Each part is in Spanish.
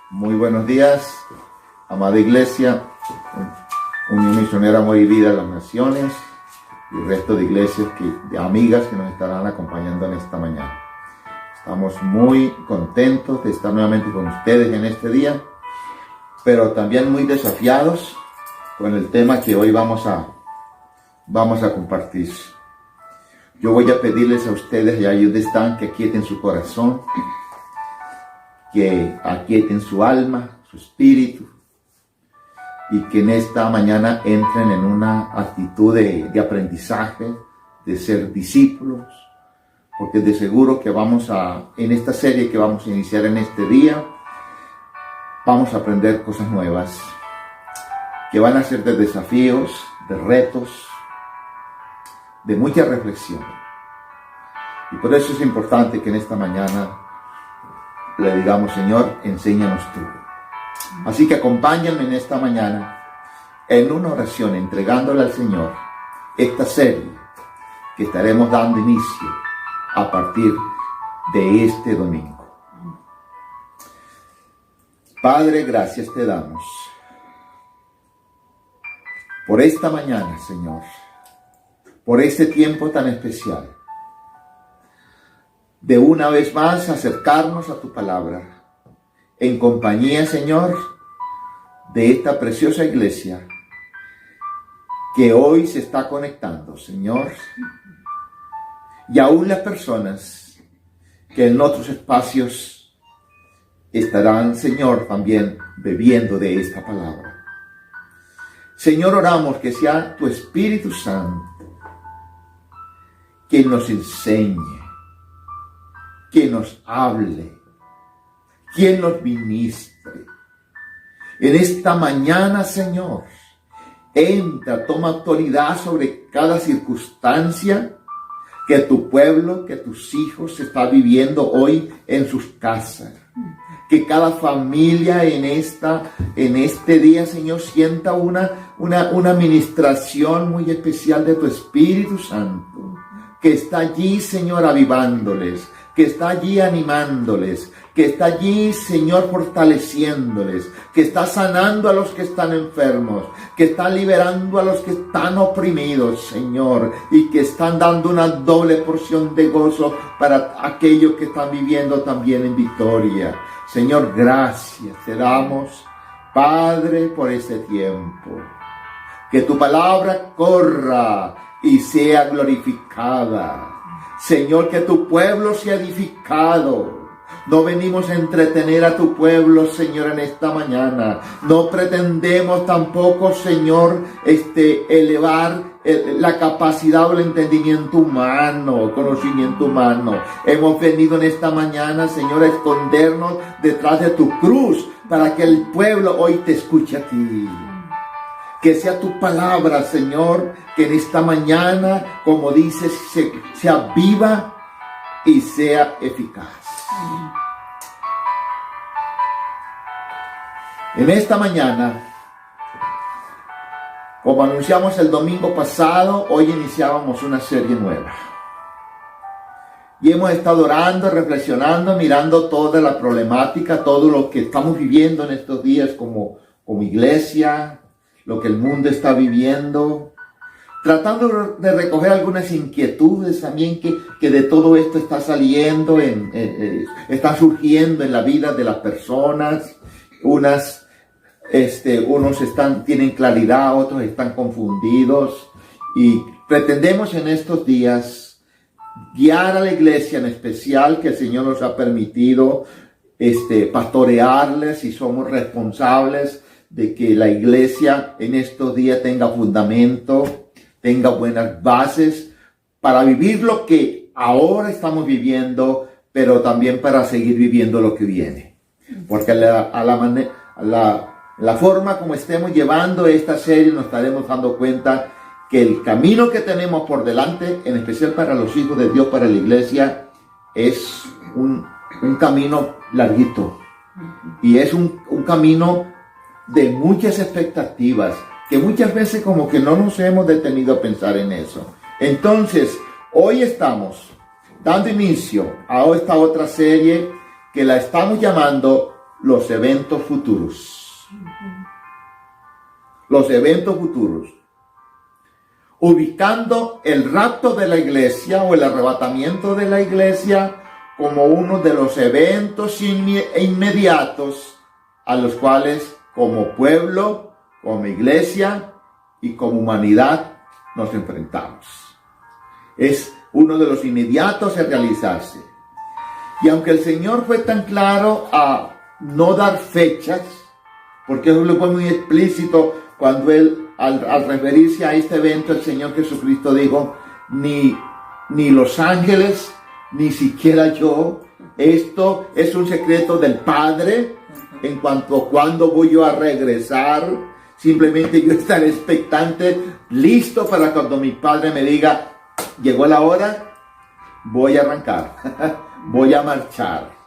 Muy buenos días, amada iglesia, Unión Misionera Amor y Vida de las Naciones y el resto de iglesias, de amigas que nos estarán acompañando en esta mañana. Estamos muy contentos de estar nuevamente con ustedes en este día, pero también muy desafiados con el tema que hoy vamos a compartir. Yo voy a pedirles a ustedes, y ahí donde están, que aquieten su corazón, que aquieten su alma, su espíritu, y que en esta mañana entren en una actitud de aprendizaje, de ser discípulos, porque de seguro que en esta serie que vamos a iniciar en este día, vamos a aprender cosas nuevas, que van a ser de desafíos, de retos, de mucha reflexión. Y por eso es importante que en esta mañana le digamos: Señor, enséñanos tú. Así que acompáñenme en esta mañana en una oración, entregándole al Señor esta serie que estaremos dando inicio a partir de este domingo. Padre, gracias te damos por esta mañana, Señor, por este tiempo tan especial, de una vez más acercarnos a tu palabra, en compañía, Señor, de esta preciosa iglesia que hoy se está conectando, Señor, y aún las personas que en otros espacios estarán, Señor, también bebiendo de esta palabra. Señor, oramos que sea tu Espíritu Santo quien nos enseñe, quien nos hable, quien nos ministre. En esta mañana, Señor, entra, toma autoridad sobre cada circunstancia que tu pueblo, que tus hijos están viviendo hoy en sus casas. Que cada familia en este día, Señor, sienta una ministración muy especial de tu Espíritu Santo, que está allí, Señor, avivándoles, que está allí animándoles, que está allí, Señor, fortaleciéndoles, que está sanando a los que están enfermos, que está liberando a los que están oprimidos, Señor, y que están dando una doble porción de gozo para aquellos que están viviendo también en victoria. Señor, gracias te damos, Padre, por este tiempo. Que tu palabra corra y sea glorificada. Señor, que tu pueblo sea edificado. No venimos a entretener a tu pueblo, Señor, en esta mañana. No pretendemos tampoco, Señor, elevar la capacidad o el entendimiento humano, conocimiento humano. Hemos venido en esta mañana, Señor, a escondernos detrás de tu cruz para que el pueblo hoy te escuche a ti. Que sea tu palabra, Señor, que en esta mañana, como dices, sea viva y sea eficaz. En esta mañana, como anunciamos el domingo pasado, hoy iniciábamos una serie nueva. Y hemos estado orando, reflexionando, mirando toda la problemática, todo lo que estamos viviendo en estos días como iglesia, lo que el mundo está viviendo, tratando de recoger algunas inquietudes también que de todo esto está saliendo, está surgiendo en la vida de las personas. Unos tienen claridad, otros están confundidos, y pretendemos en estos días guiar a la iglesia, en especial que el Señor nos ha permitido pastorearles, y somos responsables de que la iglesia en estos días tenga fundamento, tenga buenas bases para vivir lo que ahora estamos viviendo, pero también para seguir viviendo lo que viene. Porque la forma como estemos llevando esta serie, nos estaremos dando cuenta que el camino que tenemos por delante, en especial para los hijos de Dios, para la iglesia, es un camino larguito. Y es un camino de muchas expectativas, que muchas veces como que no nos hemos detenido a pensar en eso. Entonces, hoy estamos dando inicio a esta otra serie que la estamos llamando los eventos futuros. Los eventos futuros. Ubicando el rapto de la iglesia o el arrebatamiento de la iglesia como uno de los eventos inmediatos a los cuales como pueblo, como iglesia y como humanidad nos enfrentamos. Es uno de los inmediatos a realizarse. Y aunque el Señor fue tan claro a no dar fechas, porque eso lo fue muy explícito cuando Él, al referirse a este evento, el Señor Jesucristo dijo, ni los ángeles, ni siquiera yo, esto es un secreto del Padre, en cuanto a cuándo voy yo a regresar, simplemente yo estaré expectante, listo para cuando mi Padre me diga, llegó la hora, voy a arrancar, voy a marchar.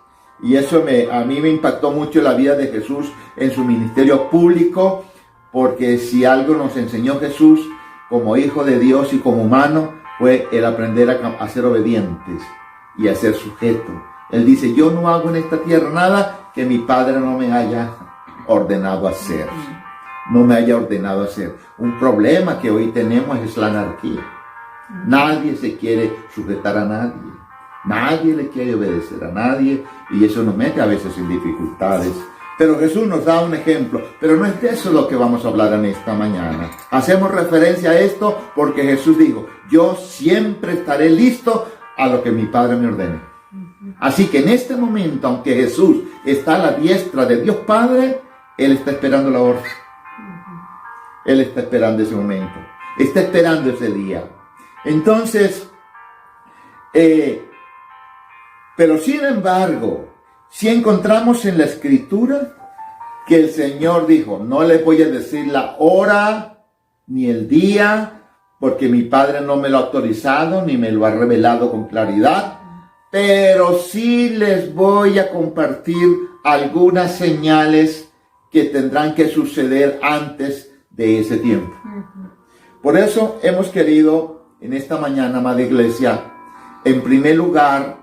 Y eso a mí me impactó mucho la vida de Jesús en su ministerio público, porque si algo nos enseñó Jesús como hijo de Dios y como humano, fue el aprender a ser obedientes y a ser sujetos. Él dice, yo no hago en esta tierra nada que mi Padre no me haya ordenado hacer. No me haya ordenado hacer. Un problema que hoy tenemos es la anarquía. Nadie se quiere sujetar a nadie. Nadie le quiere obedecer a nadie. Y eso nos mete a veces en dificultades. Pero Jesús nos da un ejemplo. Pero no es de eso lo que vamos a hablar en esta mañana. Hacemos referencia a esto porque Jesús dijo, yo siempre estaré listo a lo que mi Padre me ordene. Así que en este momento, aunque Jesús está a la diestra de Dios Padre, Él está esperando la orden. Él está esperando ese momento. Está esperando ese día. Entonces, pero sin embargo, si encontramos en la Escritura que el Señor dijo, no les voy a decir la hora ni el día, porque mi Padre no me lo ha autorizado ni me lo ha revelado con claridad, pero sí les voy a compartir algunas señales que tendrán que suceder antes de ese tiempo. Por eso hemos querido en esta mañana, amada iglesia, en primer lugar,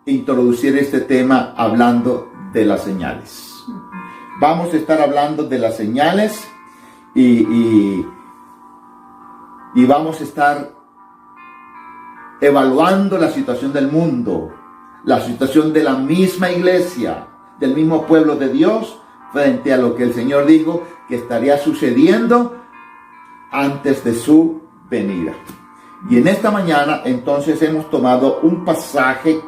introducir este tema hablando de las señales. Vamos a estar hablando de las señales y vamos a estar evaluando la situación del mundo, la situación de la misma iglesia, del mismo pueblo de Dios, frente a lo que el Señor dijo que estaría sucediendo antes de su venida. Y en esta mañana entonces hemos tomado un pasaje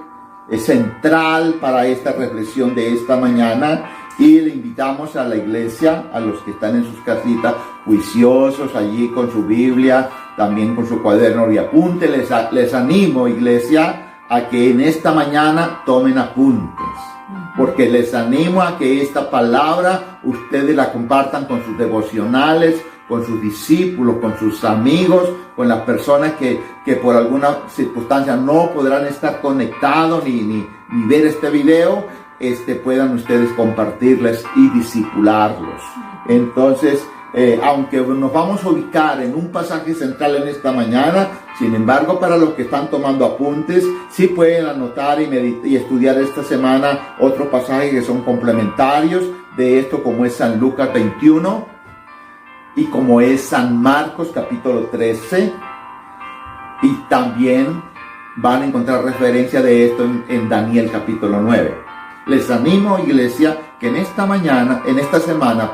central para esta reflexión de esta mañana y le invitamos a la iglesia, a los que están en sus casitas juiciosos allí con su Biblia, también con su cuaderno y apunte. Les animo, iglesia, a que en esta mañana tomen apuntes, porque les animo a que esta palabra ustedes la compartan con sus devocionales, con sus discípulos, con sus amigos, con las personas que por alguna circunstancia no podrán estar conectados ni ver este video, puedan ustedes compartirles y discipularlos. Entonces, aunque nos vamos a ubicar en un pasaje central en esta mañana, sin embargo, para los que están tomando apuntes, sí pueden anotar y estudiar esta semana otros pasajes que son complementarios de esto, como es San Lucas 21 y como es San Marcos capítulo 13, y también van a encontrar referencia de esto en Daniel capítulo 9. Les animo, iglesia, que en esta semana,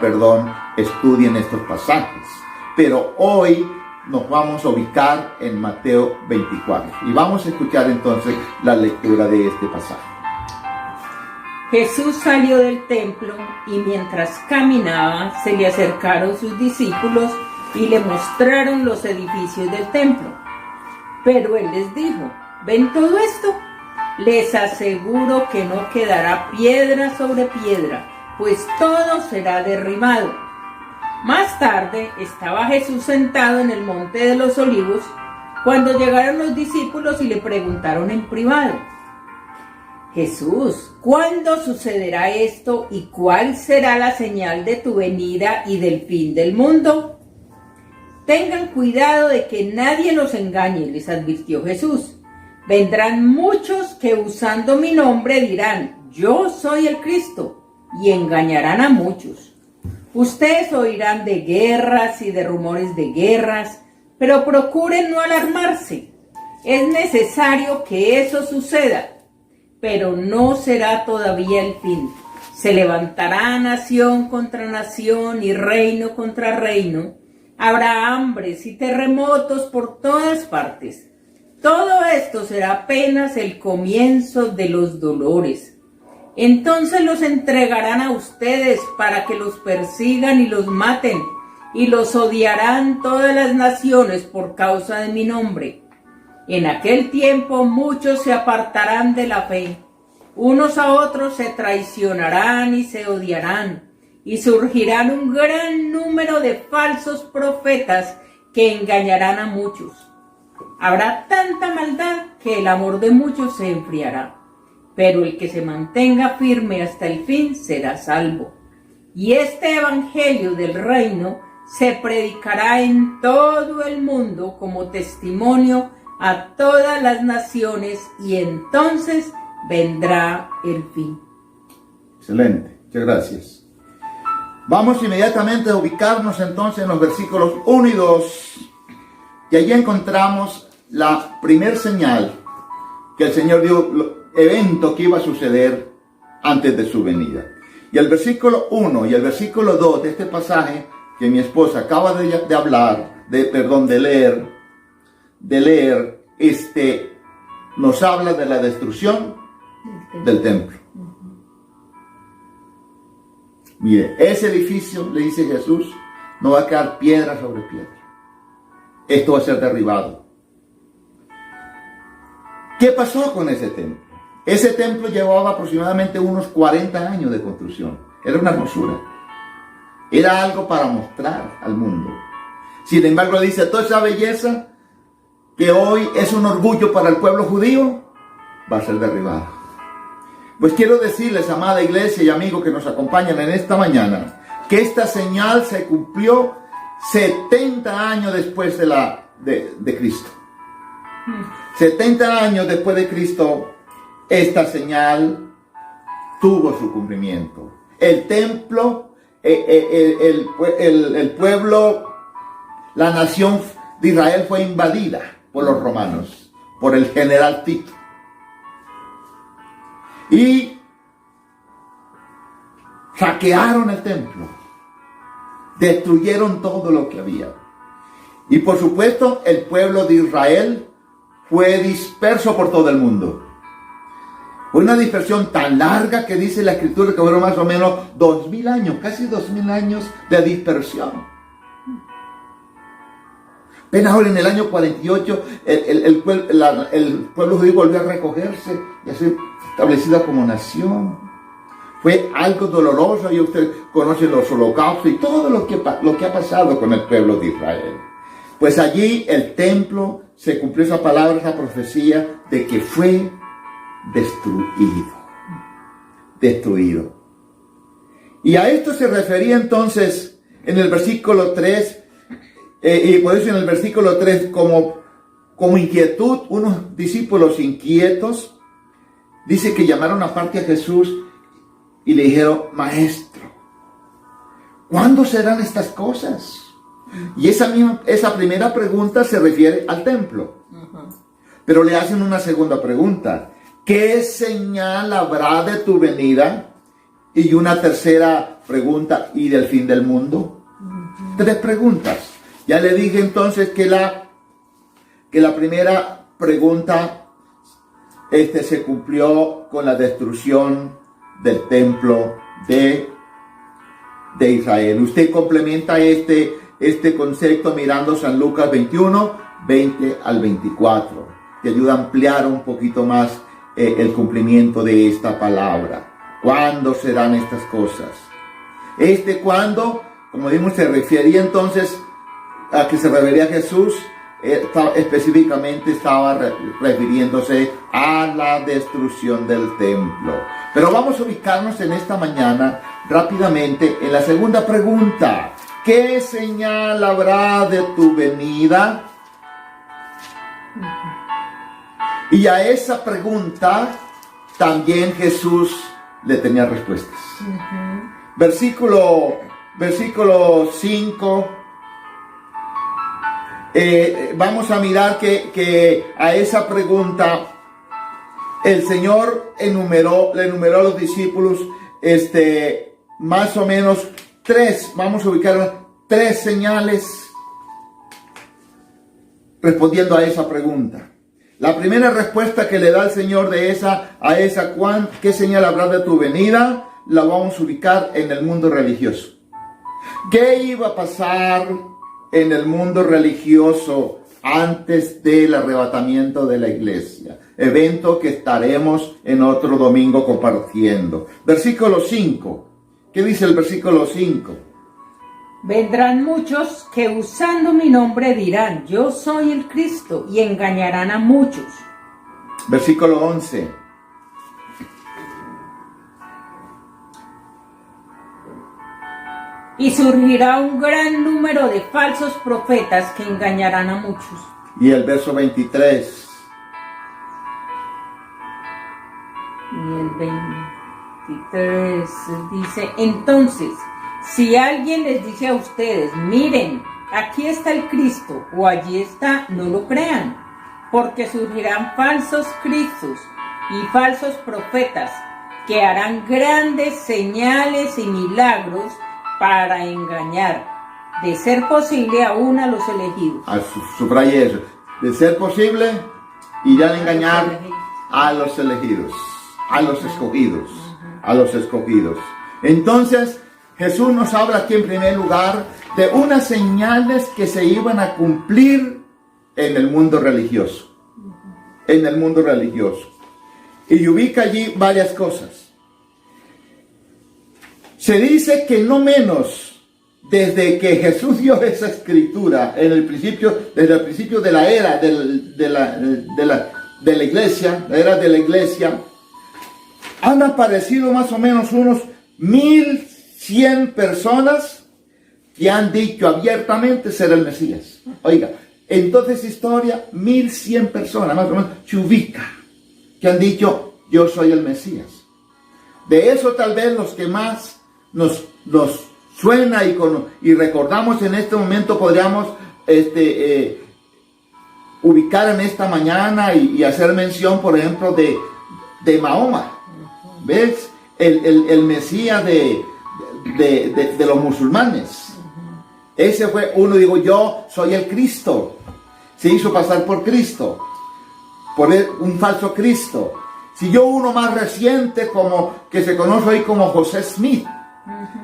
estudien estos pasajes. Pero hoy nos vamos a ubicar en Mateo 24 y vamos a escuchar entonces la lectura de este pasaje. Jesús salió del templo y mientras caminaba se le acercaron sus discípulos y le mostraron los edificios del templo. Pero él les dijo, ¿ven todo esto? Les aseguro que no quedará piedra sobre piedra, pues todo será derribado. Más tarde estaba Jesús sentado en el monte de los Olivos, cuando llegaron los discípulos y le preguntaron en privado, Jesús, ¿cuándo sucederá esto y cuál será la señal de tu venida y del fin del mundo? Tengan cuidado de que nadie los engañe, les advirtió Jesús. Vendrán muchos que usando mi nombre dirán, yo soy el Cristo, y engañarán a muchos. Ustedes oirán de guerras y de rumores de guerras, pero procuren no alarmarse. Es necesario que eso suceda, pero no será todavía el fin. Se levantará nación contra nación y reino contra reino. Habrá hambres y terremotos por todas partes. Todo esto será apenas el comienzo de los dolores. Entonces los entregarán a ustedes para que los persigan y los maten, y los odiarán todas las naciones por causa de mi nombre. En aquel tiempo muchos se apartarán de la fe, unos a otros se traicionarán y se odiarán, y surgirán un gran número de falsos profetas que engañarán a muchos. Habrá tanta maldad que el amor de muchos se enfriará, pero el que se mantenga firme hasta el fin será salvo. Y este evangelio del reino se predicará en todo el mundo como testimonio a todas las naciones, y entonces vendrá el fin. Excelente, muchas gracias. Vamos inmediatamente a ubicarnos entonces en los versículos 1 y 2, y allí encontramos la primer señal que el Señor dio, evento que iba a suceder antes de su venida. Y el versículo 1 y el versículo 2 de este pasaje que mi esposa acaba de leer, nos habla de la destrucción del templo. Mire, ese edificio, le dice Jesús, no va a quedar piedra sobre piedra. Esto va a ser derribado. ¿Qué pasó con ese templo? Ese templo llevaba aproximadamente unos 40 años de construcción. Era una hermosura. Era algo para mostrar al mundo. Sin embargo, dice, toda esa belleza que hoy es un orgullo para el pueblo judío, va a ser derribada. Pues quiero decirles, amada iglesia y amigos que nos acompañan en esta mañana, que esta señal se cumplió 70 años después de Cristo. 70 años después de Cristo, esta señal tuvo su cumplimiento. El templo, el pueblo, la nación de Israel fue invadida por los romanos, por el general Tito. Y saquearon el templo, destruyeron todo lo que había. Y por supuesto, el pueblo de Israel fue disperso por todo el mundo. Fue una dispersión tan larga que dice la Escritura que fueron más o menos 2000 años, casi 2000 años de dispersión. Apenas ahora en el año 48 el pueblo judío volvió a recogerse y a ser establecida como nación. Fue algo doloroso, y usted conoce los holocaustos y todo lo que ha pasado con el pueblo de Israel. Pues allí el templo se cumplió esa palabra, esa profecía de que fue destruido. Y a esto se refería entonces en el versículo 3, y por eso en el versículo 3 como inquietud, unos discípulos inquietos, dice que llamaron aparte a Jesús y le dijeron, Maestro, ¿cuándo serán estas cosas? Y esa primera pregunta se refiere al templo. Pero le hacen una segunda pregunta. ¿Qué señal habrá de tu venida? Y una tercera pregunta, ¿y del fin del mundo? 3 preguntas. Ya le dije entonces que la primera pregunta se cumplió con la destrucción del templo de Israel. Usted complementa este concepto mirando San Lucas 21, 20 al 24, que ayuda a ampliar un poquito más el cumplimiento de esta palabra. ¿Cuándo serán estas cosas? ¿Cuándo? Como dijimos, se refería entonces a que se revelaría a Jesús. Específicamente estaba refiriéndose a la destrucción del templo. Pero vamos a ubicarnos en esta mañana rápidamente en la segunda pregunta. ¿Qué señal habrá de tu venida? Y a esa pregunta también Jesús le tenía respuestas. Versículo 5. Vamos a mirar que a esa pregunta el Señor le enumeró a los discípulos más o menos 3, vamos a ubicar 3 señales respondiendo a esa pregunta. La primera respuesta que le da el Señor ¿qué señal habrá de tu venida? La vamos a ubicar en el mundo religioso. ¿Qué iba a pasar en el mundo religioso antes del arrebatamiento de la iglesia? Evento que estaremos en otro domingo compartiendo. Versículo 5. ¿Qué dice el versículo 5? Vendrán muchos que usando mi nombre dirán, yo soy el Cristo, y engañarán a muchos. Versículo 11. Y surgirá un gran número de falsos profetas que engañarán a muchos. Y el verso 23. Y el 23 dice, entonces, si alguien les dice a ustedes, miren, aquí está el Cristo, o allí está, no lo crean, porque surgirán falsos cristos y falsos profetas que harán grandes señales y milagros para engañar, de ser posible, aún a los elegidos. Subraye eso. De ser posible, irán a engañar a los elegidos, a los escogidos, a los escogidos. Entonces, Jesús nos habla aquí en primer lugar de unas señales que se iban a cumplir en el mundo religioso. En el mundo religioso. Y ubica allí varias cosas. Se dice que no menos desde que Jesús dio esa escritura desde el principio de la era de la iglesia, la era de la iglesia, han aparecido más o menos unos 1100 personas que han dicho abiertamente ser el Mesías. Oiga, en toda esa historia, 1100 personas más o menos se ubica que han dicho yo soy el Mesías. De eso tal vez los que más nos suena y recordamos en este momento podríamos ubicar en esta mañana y hacer mención, por ejemplo, de Mahoma. ¿Ves? El Mesías de los musulmanes. Ese fue uno, digo, yo soy el Cristo. Se hizo pasar por Cristo, por un falso Cristo. Siguió uno más reciente que se conoce hoy como José Smith.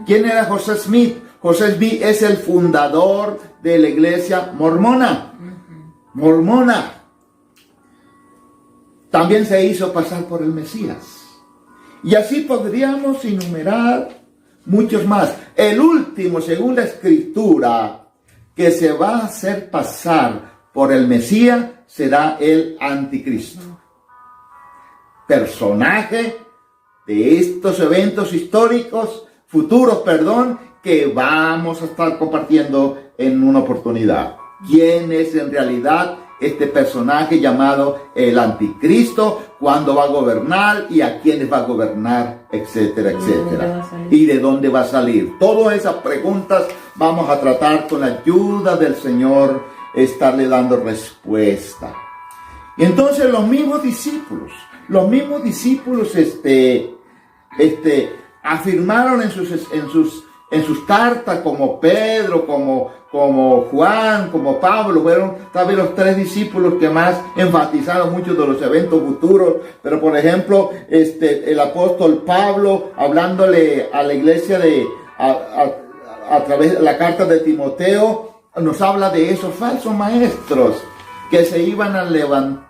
¿Quién era José Smith? José Smith es el fundador de la iglesia mormona. Mormona. También se hizo pasar por el Mesías. Y así podríamos enumerar muchos más. El último, según la Escritura, que se va a hacer pasar por el Mesías será el Anticristo. Personaje de estos eventos históricos, futuros, que vamos a estar compartiendo en una oportunidad. ¿Quién es en realidad este personaje llamado el Anticristo? ¿Cuándo va a gobernar? ¿Y a quiénes va a gobernar? Etcétera, etcétera. ¿Y de dónde va a salir? Todas esas preguntas vamos a tratar con la ayuda del Señor, estarle dando respuesta. Y entonces los mismos discípulos afirmaron en sus cartas, como Pedro, como Juan, como Pablo, fueron tal vez los 3 discípulos que más enfatizaron muchos de los eventos futuros. Pero por ejemplo, el apóstol Pablo, hablándole a la iglesia a través de la carta de Timoteo, nos habla de esos falsos maestros que se iban a levantar.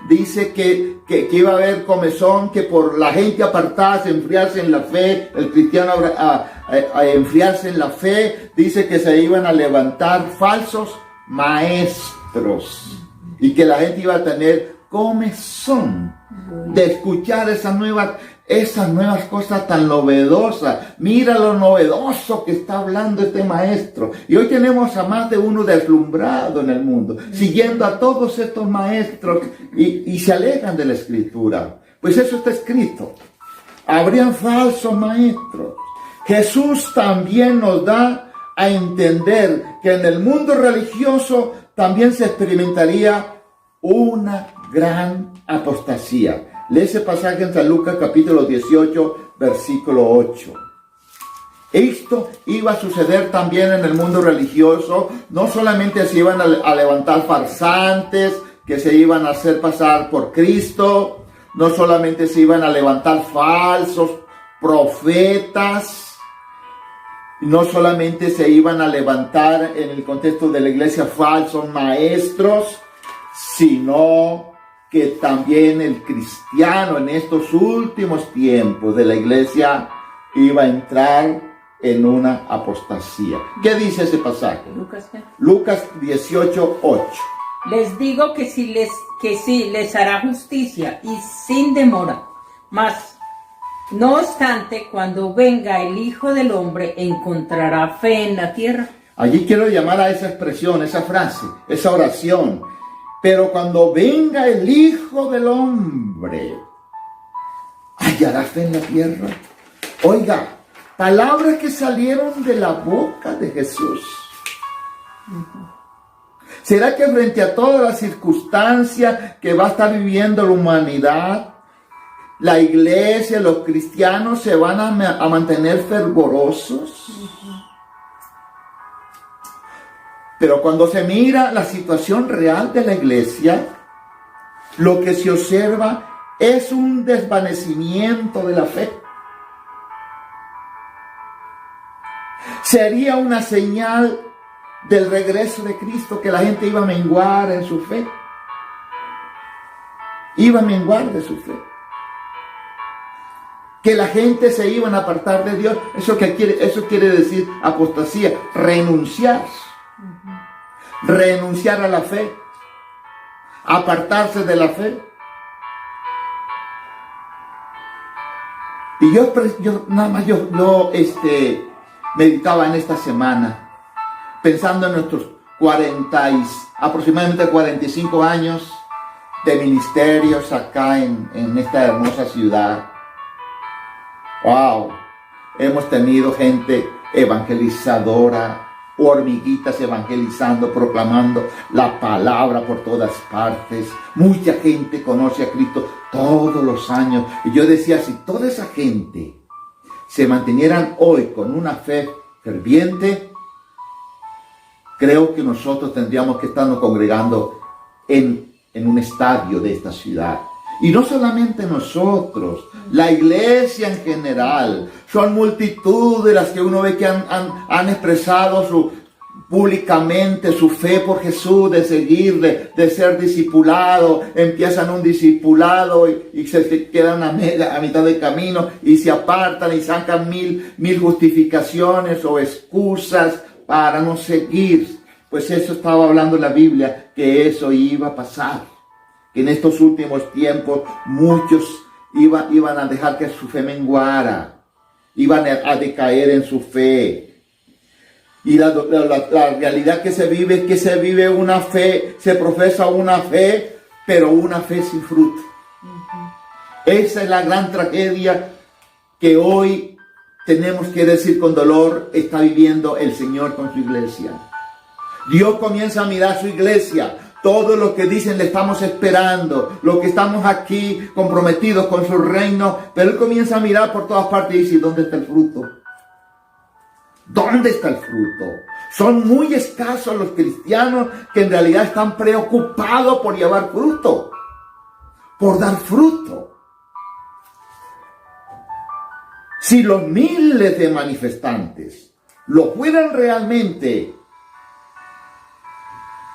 Dice que iba a haber comezón, que por la gente apartada se enfriarse en la fe, el cristiano a enfriarse en la fe. Dice que se iban a levantar falsos maestros y que la gente iba a tener comezón de escuchar esas nuevas cosas tan novedosas. Mira lo novedoso que está hablando este maestro. Y hoy tenemos a más de uno deslumbrado en el mundo, siguiendo a todos estos maestros y se alejan de la Escritura. Pues eso está escrito. habrían falsos maestros. Jesús también nos da a entender que en el mundo religioso también se experimentaría una gran apostasía. Lee ese pasaje en San Lucas capítulo 18, versículo 8. Esto iba a suceder también en el mundo religioso. No solamente se iban a levantar farsantes que se iban a hacer pasar por Cristo, no solamente se iban a levantar falsos profetas, no solamente se iban a levantar en el contexto de la iglesia falsos maestros, sino que también el cristiano en estos últimos tiempos de la iglesia iba a entrar en una apostasía. ¿Qué dice ese pasaje? Lucas 18, 8. Les digo que sí les hará justicia y sin demora. Mas, no obstante, cuando venga el Hijo del Hombre, encontrará fe en la tierra. Allí quiero llamar a esa expresión, esa frase, esa oración. Pero cuando venga el Hijo del Hombre, ¿hallará fe en la tierra? Oiga, palabras que salieron de la boca de Jesús. ¿Será que frente a todas las circunstancias que va a estar viviendo la humanidad, la iglesia, los cristianos se van a mantener fervorosos? Pero cuando se mira la situación real de la iglesia, lo que se observa es un desvanecimiento de la fe. Sería una señal del regreso de Cristo que la gente iba a menguar en su fe. Iba a menguar de su fe. Que la gente se iban a apartar de Dios. Eso quiere decir apostasía, renunciar. Renunciar a la fe. Apartarse de la fe. Y yo meditaba en esta semana, pensando en nuestros aproximadamente 45 años de ministerios acá en esta hermosa ciudad. ¡Wow! Hemos tenido gente evangelizadora, hormiguitas evangelizando, proclamando la palabra por todas partes. Mucha gente conoce a Cristo todos los años. Y yo decía, si toda esa gente se mantenieran hoy con una fe ferviente, creo que nosotros tendríamos que estarnos congregando en un estadio de esta ciudad. Y no solamente nosotros, la iglesia en general. Son multitudes las que uno ve que han expresado públicamente su fe por Jesús, de seguirle, de ser discipulado. Empiezan un discipulado y se quedan a mitad de camino y se apartan y sacan mil justificaciones o excusas para no seguir. Pues eso estaba hablando la Biblia, que eso iba a pasar. Que en estos últimos tiempos muchos iban a dejar que su fe menguara. Iban a decaer en su fe. Y la realidad que se vive es que se vive una fe, se profesa una fe, pero una fe sin fruto. Esa es la gran tragedia que hoy tenemos que decir con dolor está viviendo el Señor con su iglesia. Dios comienza a mirar su iglesia. Todo lo que dicen le estamos esperando, lo que estamos aquí comprometidos con su reino, pero Él comienza a mirar por todas partes y dice, ¿dónde está el fruto? ¿Dónde está el fruto? Son muy escasos los cristianos que en realidad están preocupados por llevar fruto, por dar fruto. Si los miles de manifestantes lo fueran realmente,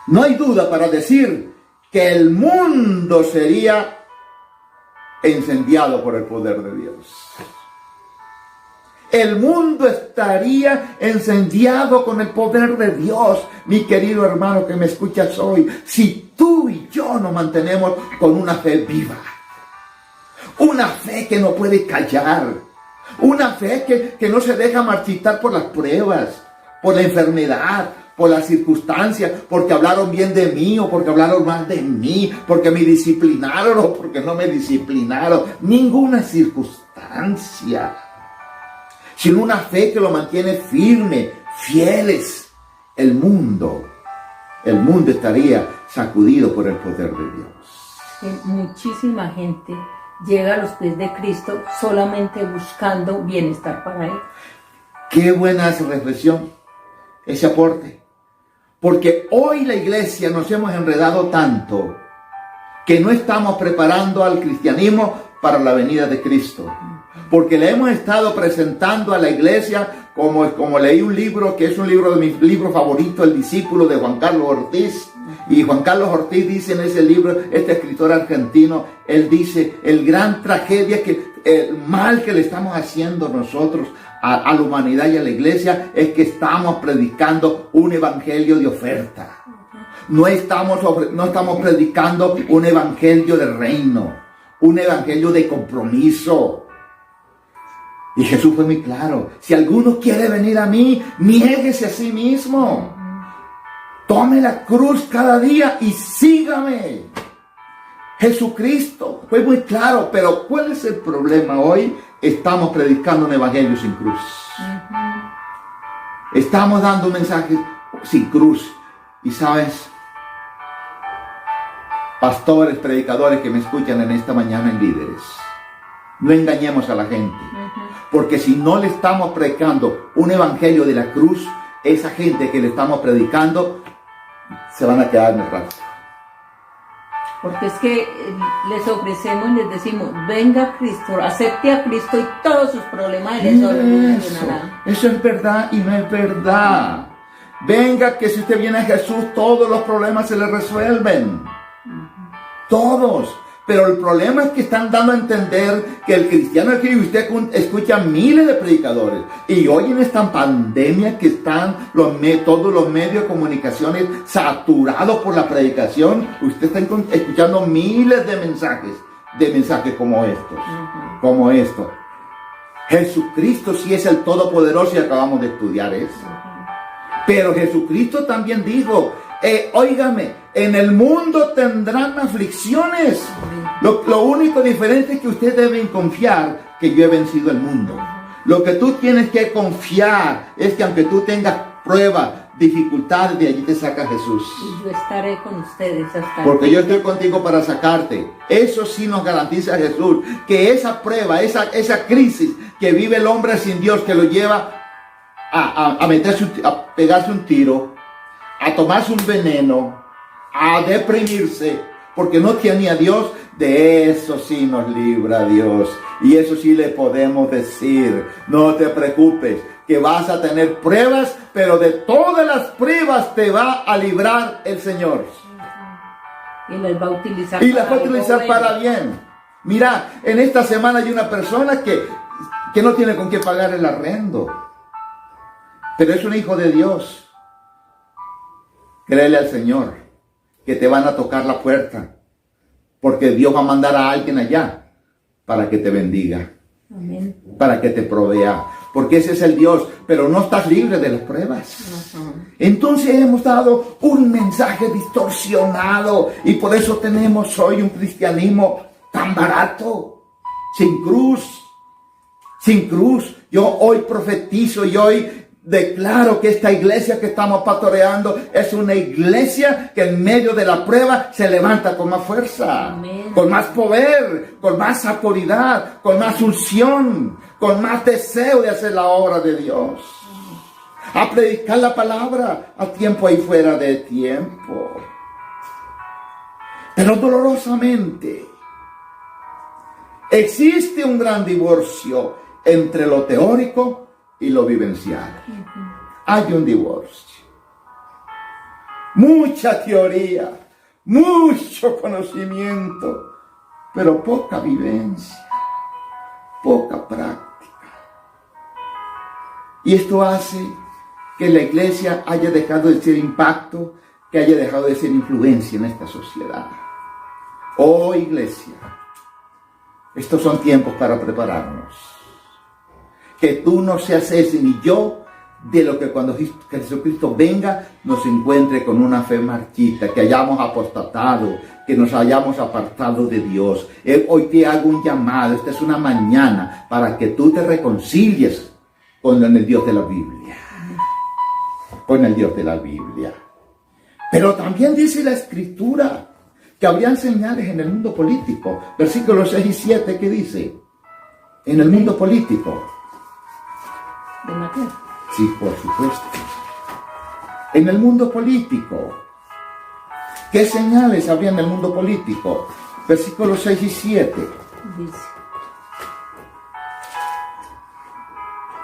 no hay duda para decir que el mundo sería incendiado por el poder de Dios. El mundo estaría incendiado con el poder de Dios, mi querido hermano que me escuchas hoy, si tú y yo nos mantenemos con una fe viva. Una fe que no puede callar. Una fe que no se deja marchitar por las pruebas, por la enfermedad, por las circunstancias, porque hablaron bien de mí o porque hablaron mal de mí, porque me disciplinaron o porque no me disciplinaron. Ninguna circunstancia. constancia, sin una fe que lo mantiene firme, fieles, el mundo estaría sacudido por el poder de Dios. Muchísima gente llega a los pies de Cristo solamente buscando bienestar para él. Qué buena esa reflexión, ese aporte. Porque hoy la iglesia nos hemos enredado tanto que no estamos preparando al cristianismo para la venida de Cristo. Porque le hemos estado presentando a la iglesia, como leí un libro, que es un libro de mis libros favoritos, El discípulo de Juan Carlos Ortiz. Y Juan Carlos Ortiz dice en ese libro, este escritor argentino, él dice, el gran tragedia, el mal que le estamos haciendo nosotros a la humanidad y a la iglesia, es que estamos predicando un evangelio de oferta. No estamos predicando un evangelio de reino, un evangelio de compromiso. Y Jesús fue muy claro: si alguno quiere venir a mí, niéguese a sí mismo. Tome la cruz cada día y sígame. Jesucristo fue muy claro, pero ¿cuál es el problema hoy? Estamos predicando un evangelio sin cruz. Estamos dando un mensaje sin cruz. Y sabes, pastores, predicadores que me escuchan en esta mañana, en líderes, no engañemos a la gente. Porque si no le estamos predicando un evangelio de la cruz, esa gente que le estamos predicando se van a quedar en el rastro. Porque es que les ofrecemos y les decimos: venga Cristo, acepte a Cristo y todos sus problemas les solucionarán. Eso es verdad y no es verdad. Venga, que si usted viene a Jesús, todos los problemas se le resuelven. Todos. Pero el problema es que están dando a entender que el cristiano es que usted escucha miles de predicadores. Y hoy en esta pandemia que están todos los medios de comunicaciones saturados por la predicación, usted está escuchando miles de mensajes como estos. Como estos. Jesucristo sí es el Todopoderoso y acabamos de estudiar eso. Pero Jesucristo también dijo: óigame, en el mundo tendrán aflicciones. Lo único diferente es que ustedes deben confiar que yo he vencido el mundo. Lo que tú tienes que confiar es que aunque tú tengas pruebas, dificultades, de allí te saca Jesús. Y yo estaré con ustedes hasta porque yo estoy contigo para sacarte. Eso sí nos garantiza Jesús, que esa prueba, esa crisis que vive el hombre sin Dios, que lo lleva a pegarse un tiro, a tomarse un veneno, a deprimirse, porque no tiene a Dios, de eso sí nos libra Dios. Y eso sí le podemos decir: no te preocupes, que vas a tener pruebas, pero de todas las pruebas te va a librar el Señor. Y las va a utilizar, para bien. Mira, en esta semana hay una persona que no tiene con qué pagar el arrendo, pero es un hijo de Dios. Créele al Señor que te van a tocar la puerta, porque Dios va a mandar a alguien allá para que te bendiga. Amén. Para que te provea, porque ese es el Dios. Pero no estás libre de las pruebas. Entonces hemos dado un mensaje distorsionado, y por eso tenemos hoy un cristianismo tan barato, sin cruz. Yo hoy profetizo y hoy declaro que esta iglesia que estamos pastoreando es una iglesia que en medio de la prueba se levanta con más fuerza. Amén. Con más poder, con más autoridad, con más unción, con más deseo de hacer la obra de Dios. A predicar la palabra a tiempo y fuera de tiempo. Pero dolorosamente existe un gran divorcio entre lo teórico y lo vivencial. Hay un divorcio. Mucha teoría, mucho conocimiento, pero poca vivencia, poca práctica. Y esto hace que la iglesia haya dejado de ser impacto, que haya dejado de ser influencia en esta sociedad. Oh iglesia, estos son tiempos para prepararnos. Que tú no seas ese, ni yo, de lo que cuando Jesucristo venga nos encuentre con una fe marchita, que hayamos apostatado, que nos hayamos apartado de Dios. Hoy te hago un llamado, esta es una mañana para que tú te reconcilies con el Dios de la Biblia. Con el Dios de la Biblia. Pero también dice la Escritura que habrían señales en el mundo político. Versículos 6 y 7, ¿qué dice? En el mundo político. De Mateo. Sí, por supuesto. En el mundo político. ¿Qué señales habría en el mundo político? Versículos 6 y 7. Dice: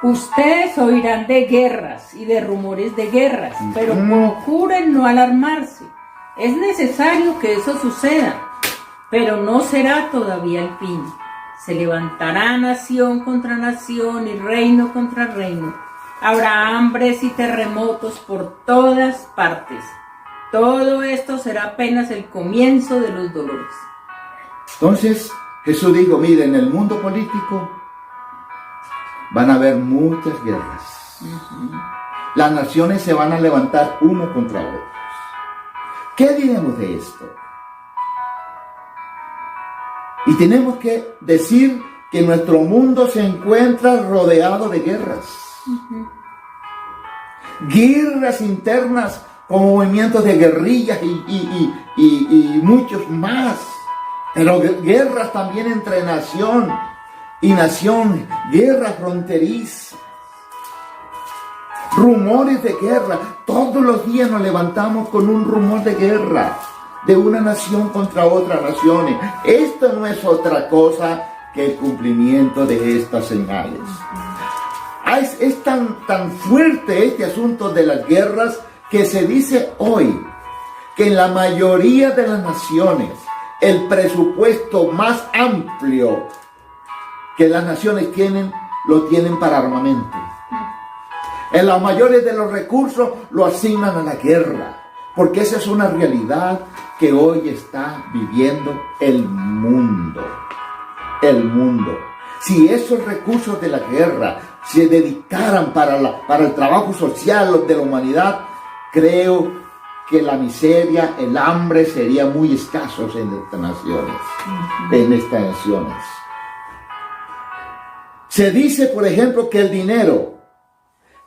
ustedes oirán de guerras y de rumores de guerras, pero procuren no alarmarse. Es necesario que eso suceda, pero no será todavía el fin. Se levantará nación contra nación y reino contra reino. Habrá hambres y terremotos por todas partes. Todo esto será apenas el comienzo de los dolores. Entonces Jesús dijo, mire, en el mundo político van a haber muchas guerras. Las naciones se van a levantar uno contra otro. ¿Qué diremos de esto? Y tenemos que decir que nuestro mundo se encuentra rodeado de guerras. Guerras internas como movimientos de guerrillas y muchos más. Pero guerras también entre nación y nación, guerras fronterizas. Rumores de guerra. Todos los días nos levantamos con un rumor de guerra de una nación contra otra nación. Esto no es otra cosa que el cumplimiento de estas señales. Es tan fuerte este asunto de las guerras que se dice hoy que en la mayoría de las naciones el presupuesto más amplio que las naciones tienen, lo tienen para armamento. En la mayoría de los recursos lo asignan a la guerra, porque esa es una realidad que hoy está viviendo el mundo. El mundo. Si esos recursos de la guerra se dedicaran para el trabajo social de la humanidad, creo que la miseria, el hambre sería muy escasos en estas naciones. En estas naciones. Se dice, por ejemplo, que el dinero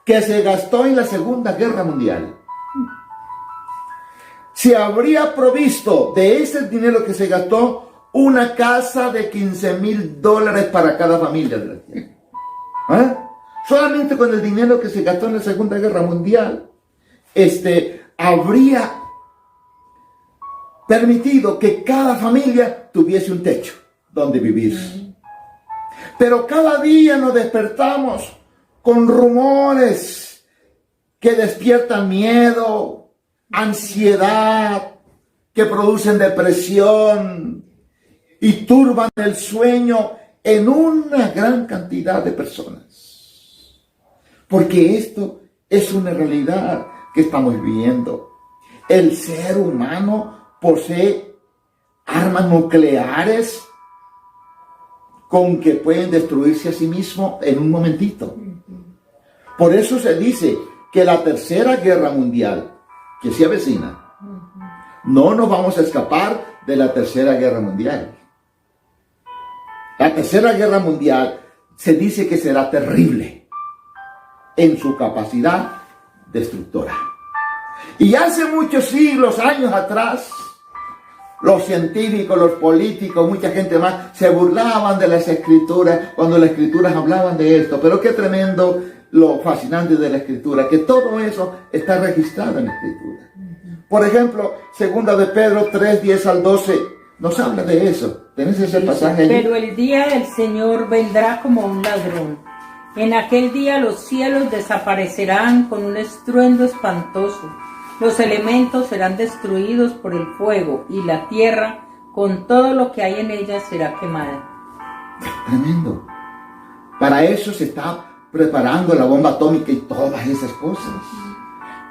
que se gastó en la Segunda Guerra Mundial se habría provisto de ese dinero que se gastó una casa de $15,000 para cada familia de la tierra. Solamente con el dinero que se gastó en la Segunda Guerra Mundial, habría permitido que cada familia tuviese un techo donde vivir. Pero cada día nos despertamos con rumores que despiertan miedo, ansiedad, que producen depresión y turban el sueño en una gran cantidad de personas. Porque esto es una realidad que estamos viviendo. El ser humano posee armas nucleares con que pueden destruirse a sí mismo en un momentito. Por eso se dice que la Tercera Guerra Mundial, que se avecina, no nos vamos a escapar de la Tercera Guerra Mundial. La Tercera Guerra Mundial se dice que será terrible en su capacidad destructora. Y hace muchos siglos, años atrás, los científicos, los políticos, mucha gente más, se burlaban de las Escrituras cuando las Escrituras hablaban de esto. Pero qué tremendo lo fascinante de la Escritura, que todo eso está registrado en la Escritura. Por ejemplo, 2 de Pedro 3, 10 al 12, nos habla de eso. ¿Tenés ese pasaje allí? Pero el día del Señor vendrá como un ladrón. En aquel día los cielos desaparecerán con un estruendo espantoso. Los elementos serán destruidos por el fuego y la tierra con todo lo que hay en ella será quemada. Tremendo. Para eso se está preparando la bomba atómica y todas esas cosas.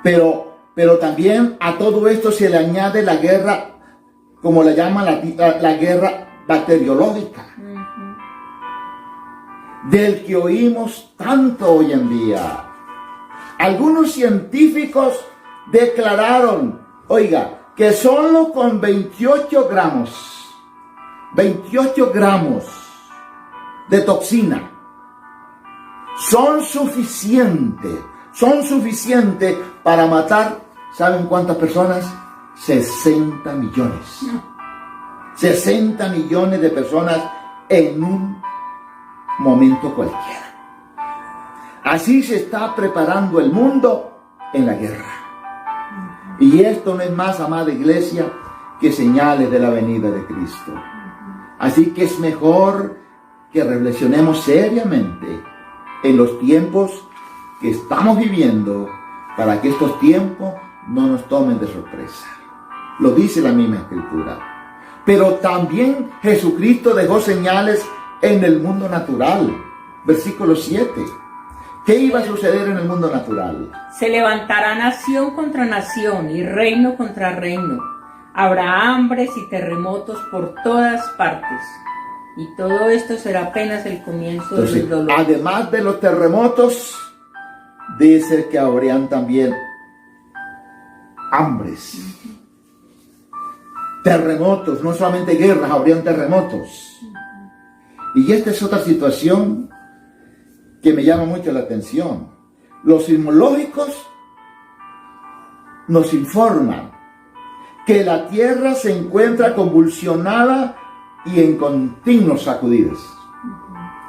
Pero también a todo esto se le añade la guerra, como la llaman la guerra bacteriológica, del que oímos tanto hoy en día. Algunos científicos declararon, oiga, que solo con 28 gramos de toxina son suficientes para matar, ¿saben cuántas personas? 60 millones. 60 millones de personas en un momento cualquiera. Así se está preparando el mundo en la guerra. Y esto no es más, amada iglesia, que señales de la venida de Cristo. Así que es mejor que reflexionemos seriamente en los tiempos que estamos viviendo, para que estos tiempos no nos tomen de sorpresa. Lo dice la misma Escritura. Pero también Jesucristo dejó señales en el mundo natural. Versículo 7. ¿Qué iba a suceder en el mundo natural? Se levantará nación contra nación y reino contra reino. Habrá hambres y terremotos por todas partes. Y todo esto será apenas el comienzo del dolor. Además de los terremotos, dice que habrían también hambres. Terremotos, no solamente guerras, habrían terremotos. Y esta es otra situación que me llama mucho la atención. Los sismológicos nos informan que la tierra se encuentra convulsionada y en continuas sacudidas.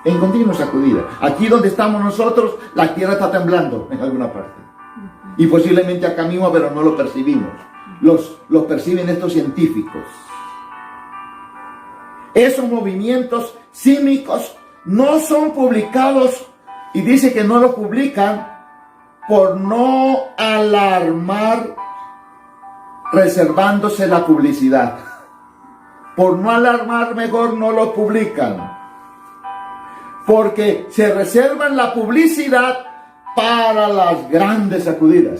En continuas sacudidas. Aquí donde estamos nosotros, la tierra está temblando en alguna parte. Y posiblemente acá mismo, pero no lo percibimos. Los perciben estos científicos. Esos movimientos sísmicos no son publicados, y dice que no lo publican por no alarmar, reservándose la publicidad. Por no alarmar, mejor no lo publican. Porque se reservan la publicidad para las grandes sacudidas.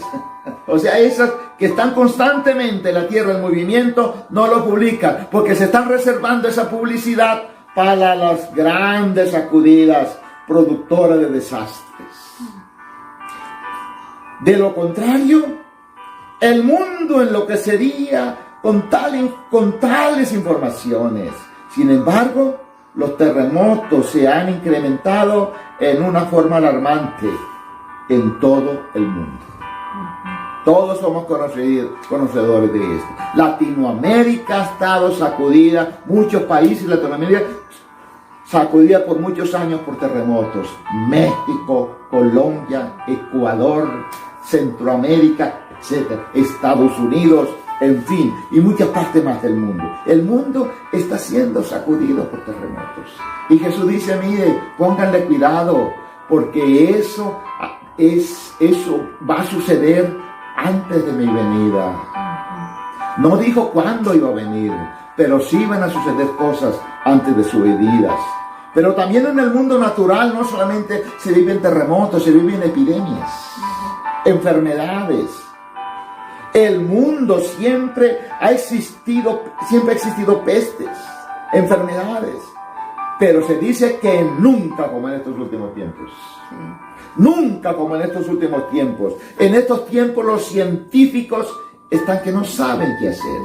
O sea, esas que están constantemente la tierra en movimiento, no lo publican, porque se están reservando esa publicidad para las grandes sacudidas productoras de desastres. De lo contrario, el mundo enloquecería con tales informaciones. Sin embargo, los terremotos se han incrementado en una forma alarmante en todo el mundo. Todos somos conocedores de esto. Latinoamérica ha estado sacudida, muchos países de Latinoamérica sacudida por muchos años por terremotos. México, Colombia, Ecuador, Centroamérica, etc. Estados Unidos, en fin, y muchas partes más del mundo. El mundo está siendo sacudido por terremotos. Y Jesús dice, mire, pónganle cuidado, porque eso va a suceder antes de mi venida. No dijo cuándo iba a venir, pero sí van a suceder cosas antes de su venida. Pero también en el mundo natural no solamente se viven terremotos, se viven epidemias, enfermedades. El mundo siempre ha existido pestes, enfermedades. Pero se dice que nunca como en estos últimos tiempos. Nunca como en estos últimos tiempos. En estos tiempos los científicos están que no saben qué hacer.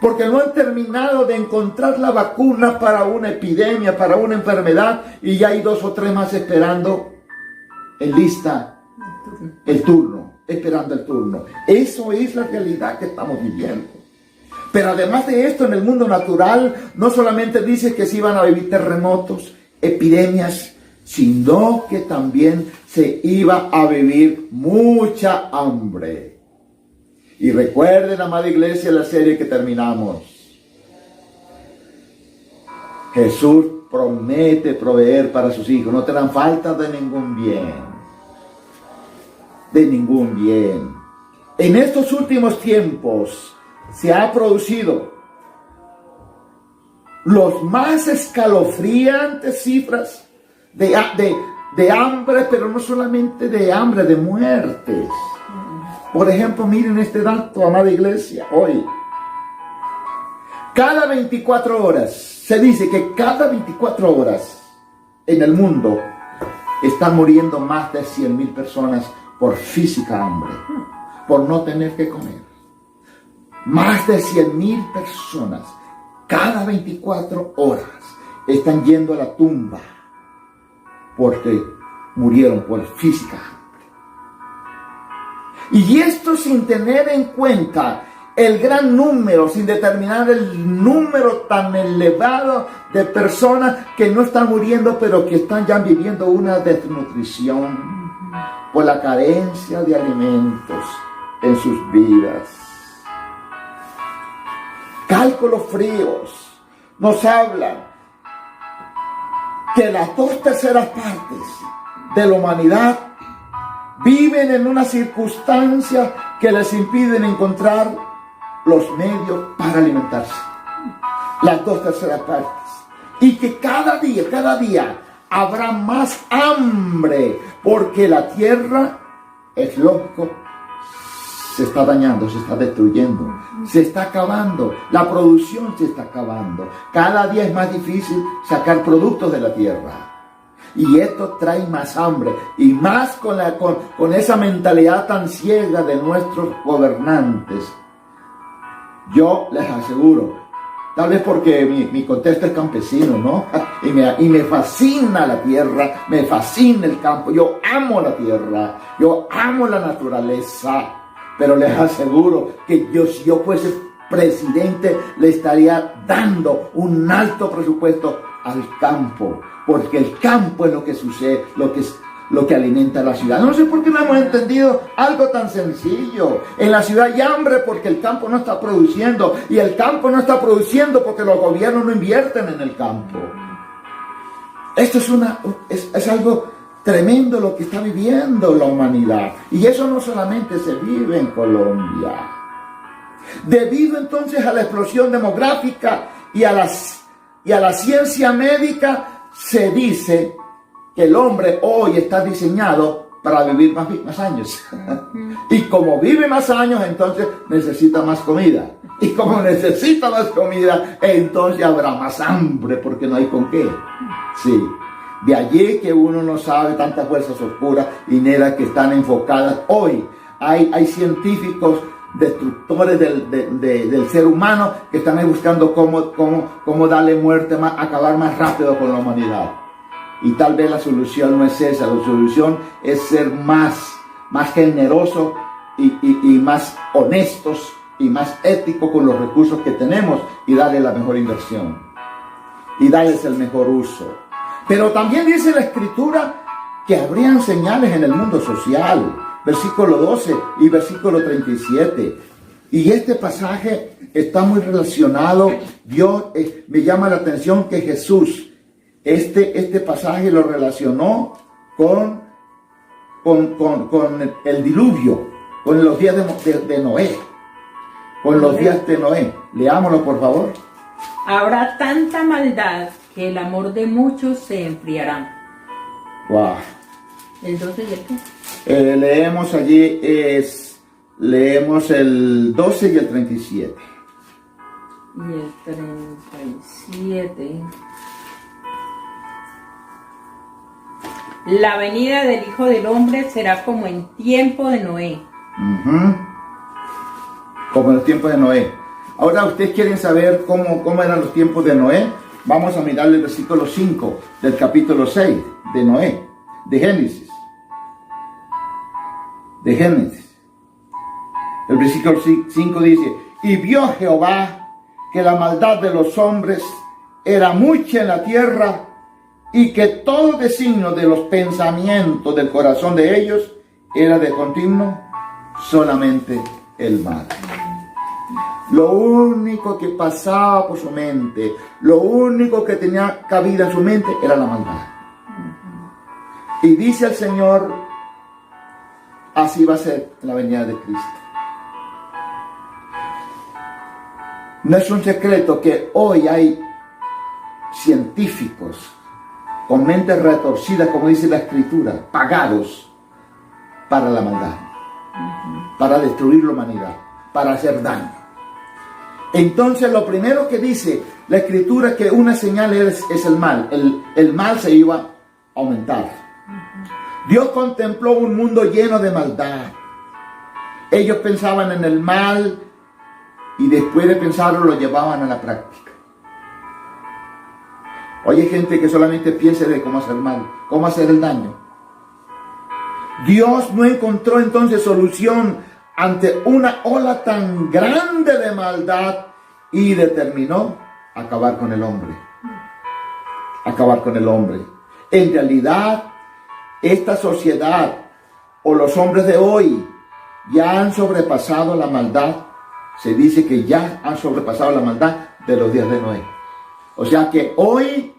Porque no han terminado de encontrar la vacuna para una epidemia, para una enfermedad. Y ya hay 2 o 3 más esperando en lista el turno. Esperando el turno. Eso es la realidad que estamos viviendo. Pero además de esto, en el mundo natural, no solamente dice que se iban a vivir terremotos, epidemias, sino que también se iba a vivir mucha hambre. Y recuerden, amada iglesia, la serie que terminamos. Jesús promete proveer para sus hijos, no tendrán falta de ningún bien. De ningún bien. En estos últimos tiempos se ha producido los más escalofriantes cifras de hambre, pero no solamente de hambre, de muertes. Por ejemplo, miren este dato, amada iglesia, hoy. Cada 24 horas, se dice que cada 24 horas en el mundo están muriendo más de 100,000 personas por física hambre, por no tener que comer. Más de 100,000 personas cada 24 horas están yendo a la tumba porque murieron por física hambre. Y esto sin tener en cuenta el gran número, sin determinar el número tan elevado de personas que no están muriendo, pero que están ya viviendo una desnutrición por la carencia de alimentos en sus vidas. Cálculos fríos nos hablan que las 2/3 partes de la humanidad viven en una circunstancia que les impiden encontrar los medios para alimentarse. Las 2/3 partes. Y que cada día habrá más hambre, porque la tierra, es lógico, se está dañando, se está destruyendo, se está acabando, la producción se está acabando. Cada día es más difícil sacar productos de la tierra. Y esto trae más hambre, y más con esa mentalidad tan ciega de nuestros gobernantes. Yo les aseguro, tal vez porque mi contexto es campesino, ¿no? Y me fascina la tierra, me fascina el campo. Yo amo la tierra, yo amo la naturaleza. Pero les aseguro que si yo fuese presidente, le estaría dando un alto presupuesto al campo. Porque el campo es lo que sucede, lo que alimenta a la ciudad. No sé por qué no hemos entendido algo tan sencillo. En la ciudad hay hambre porque el campo no está produciendo. Y el campo no está produciendo porque los gobiernos no invierten en el campo. Esto es algo tremendo lo que está viviendo la humanidad. Y eso no solamente se vive en Colombia. Debido entonces a la explosión demográfica y a la ciencia médica, se dice que el hombre hoy está diseñado para vivir más años. Y como vive más años, entonces necesita más comida. Y como necesita más comida, entonces habrá más hambre porque no hay con qué. Sí. De allí que uno no sabe tantas fuerzas oscuras y negras que están enfocadas hoy. Hay científicos destructores del ser humano que están ahí buscando cómo darle muerte, acabar más rápido con la humanidad. Y tal vez la solución no es esa. La solución es ser más generosos y más honestos y más éticos con los recursos que tenemos y darle la mejor inversión y darles el mejor uso. Pero también dice la Escritura que habrían señales en el mundo social. Versículo 12 y versículo 37. Y este pasaje está muy relacionado. Me llama la atención que Jesús, este pasaje lo relacionó con el diluvio, con los días de Noé. Con los días de Noé. Leámoslo, por favor. Habrá tanta maldad que el amor de muchos se enfriará. Wow. ¿El 12 y el qué? Leemos allí, leemos el 12 y el 37. Y el 37. La venida del Hijo del Hombre será como en tiempo de Noé. Como en el tiempo de Noé. Ahora, ¿ustedes quieren saber cómo eran los tiempos de Noé? Vamos a mirar el versículo 5 del capítulo 6 de Noé, de Génesis. El versículo 5 dice: y vio Jehová que la maldad de los hombres era mucha en la tierra, y que todo designio de los pensamientos del corazón de ellos era de continuo solamente el mal. Lo único que pasaba por su mente, lo único que tenía cabida en su mente era la maldad. Y dice el Señor, así va a ser la venida de Cristo. No es un secreto que hoy hay científicos con mentes retorcidas, como dice la Escritura, pagados para la maldad, para destruir la humanidad, para hacer daño. Entonces lo primero que dice la Escritura es que una señal es el mal. El mal se iba a aumentar. Dios contempló un mundo lleno de maldad. Ellos pensaban en el mal y después de pensarlo lo llevaban a la práctica. Hoy hay gente que solamente piensa de cómo hacer mal, cómo hacer el daño. Dios no encontró entonces solución ante una ola tan grande de maldad y determinó acabar con el hombre. Acabar con el hombre. En realidad, esta sociedad o los hombres de hoy ya han sobrepasado la maldad. Se dice que ya han sobrepasado la maldad de los días de Noé. O sea que hoy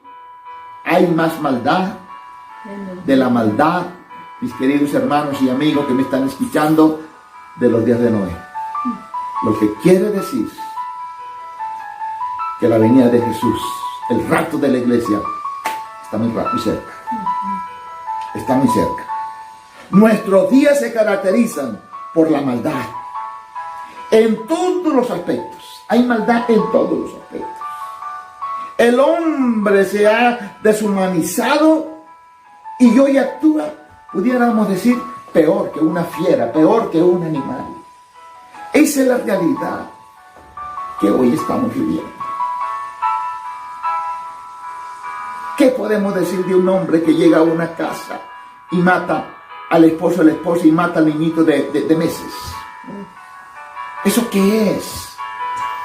hay más maldad de la maldad, mis queridos hermanos y amigos que me están escuchando, de los días de Noé. Lo que quiere decir que la venida de Jesús, el rapto de la iglesia, está muy cerca. Está muy cerca. Nuestros días se caracterizan por la maldad. En todos los aspectos. Hay maldad en todos los aspectos. El hombre se ha deshumanizado y hoy actúa, pudiéramos decir, peor que una fiera, peor que un animal. Esa es la realidad que hoy estamos viviendo. ¿Qué podemos decir de un hombre que llega a una casa y mata al esposo o la esposa y mata al niñito de meses? ¿Eso qué es?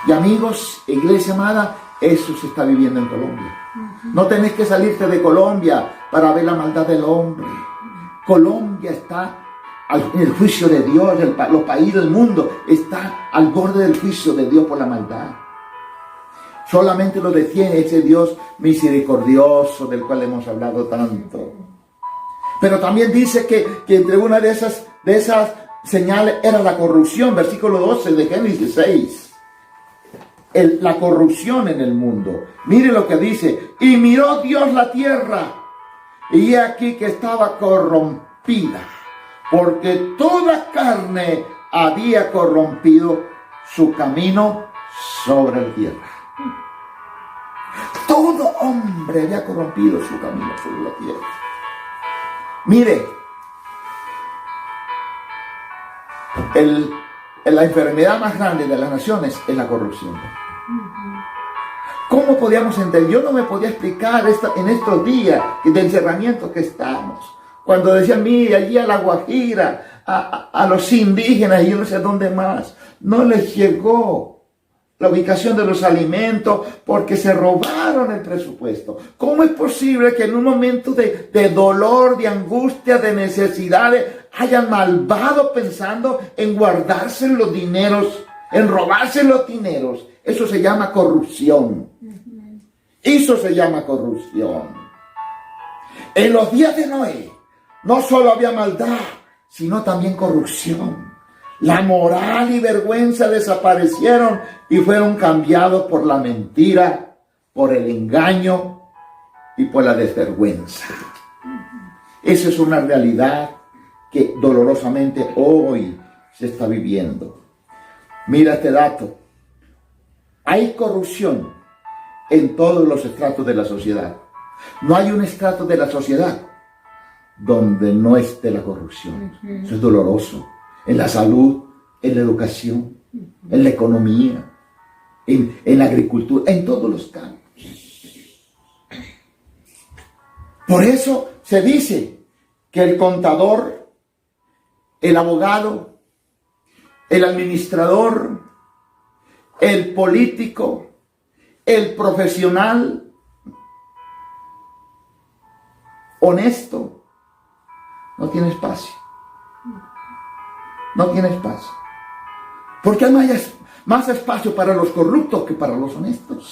Y amigos, iglesia amada, eso se está viviendo en Colombia. No tenés que salirte de Colombia para ver la maldad del hombre. Colombia está en el juicio de Dios. Los países del mundo está al borde del juicio de Dios por la maldad. Solamente lo detiene ese Dios misericordioso del cual hemos hablado tanto. Pero también dice que entre una de esas señales era la corrupción. Versículo 12 de Génesis 6. La corrupción en el mundo. Mire lo que dice. Y miró Dios la tierra, y he aquí que estaba corrompida, porque toda carne había corrompido su camino sobre la tierra. Todo hombre había corrompido su camino sobre la tierra. Mire, la enfermedad más grande de las naciones es la corrupción. ¿Cómo podíamos entender? Yo no me podía explicar en estos días de encerramiento que estamos. Cuando decían, mire, allí a la Guajira, a los indígenas y yo no sé dónde más, no les llegó la ubicación de los alimentos porque se robaron el presupuesto. ¿Cómo es posible que en un momento de dolor, de angustia, de necesidades, hayan malvado pensando en guardarse los dineros, en robarse los dineros? Eso se llama corrupción. Eso se llama corrupción. En los días de Noé no solo había maldad, sino también corrupción. La moral y vergüenza desaparecieron y fueron cambiados por la mentira, por el engaño y por la desvergüenza. Esa es una realidad que dolorosamente hoy se está viviendo. Mira este dato. Hay corrupción en todos los estratos de la sociedad. No hay un estrato de la sociedad donde no esté la corrupción. Eso es doloroso. En la salud, en la educación, en la economía, en la agricultura, en todos los campos. Por eso se dice que el contador, el abogado, el administrador, el político, el profesional honesto no tiene espacio. No tiene espacio. Porque no hay más espacio para los corruptos que para los honestos.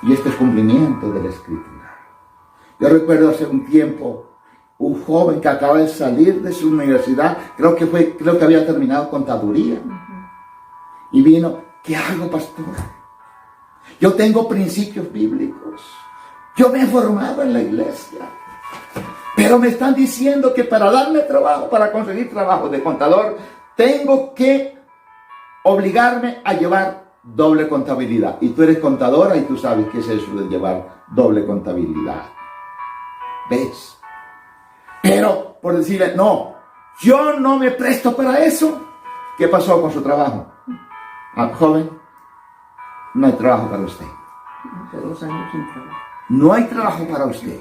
Y este es cumplimiento de la Escritura. Yo recuerdo hace un tiempo un joven que acaba de salir de su universidad, creo que había terminado contaduría. Y vino, ¿qué hago, pastor? Yo tengo principios bíblicos. Yo me he formado en la iglesia. Pero me están diciendo que para darme trabajo, para conseguir trabajo de contador, tengo que obligarme a llevar doble contabilidad. Y tú eres contadora y tú sabes qué es eso de llevar doble contabilidad. ¿Ves? Pero por decirle, no, yo no me presto para eso. ¿Qué pasó con su trabajo? Joven, no hay trabajo para usted. Hace 2 años sin trabajo. No hay trabajo para usted.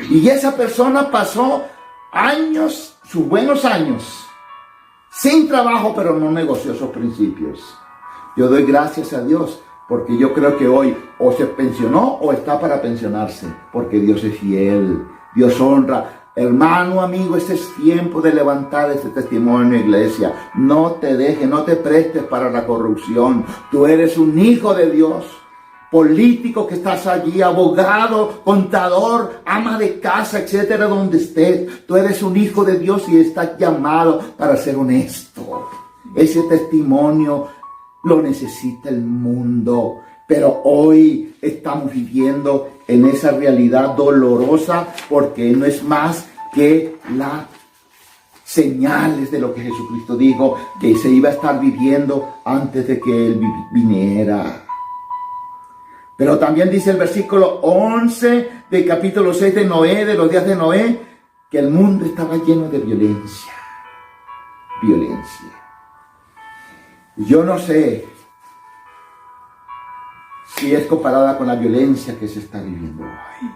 Y esa persona pasó años, sus buenos años, sin trabajo, pero no negoció sus principios. Yo doy gracias a Dios, porque yo creo que hoy o se pensionó o está para pensionarse, porque Dios es fiel, Dios honra. Hermano, amigo, este es tiempo de levantar este testimonio, iglesia. No te dejes, no te prestes para la corrupción. Tú eres un hijo de Dios. Político que estás allí, abogado, contador, ama de casa, etcétera, donde estés. Tú eres un hijo de Dios y estás llamado para ser honesto. Ese testimonio lo necesita el mundo. Pero hoy estamos viviendo en esa realidad dolorosa, porque no es más que las señales de lo que Jesucristo dijo que se iba a estar viviendo antes de que Él viniera. Pero también dice el versículo 11 del capítulo 6 de Noé, de los días de Noé, que el mundo estaba lleno de violencia. Violencia. Yo no sé si es comparada con la violencia que se está viviendo hoy.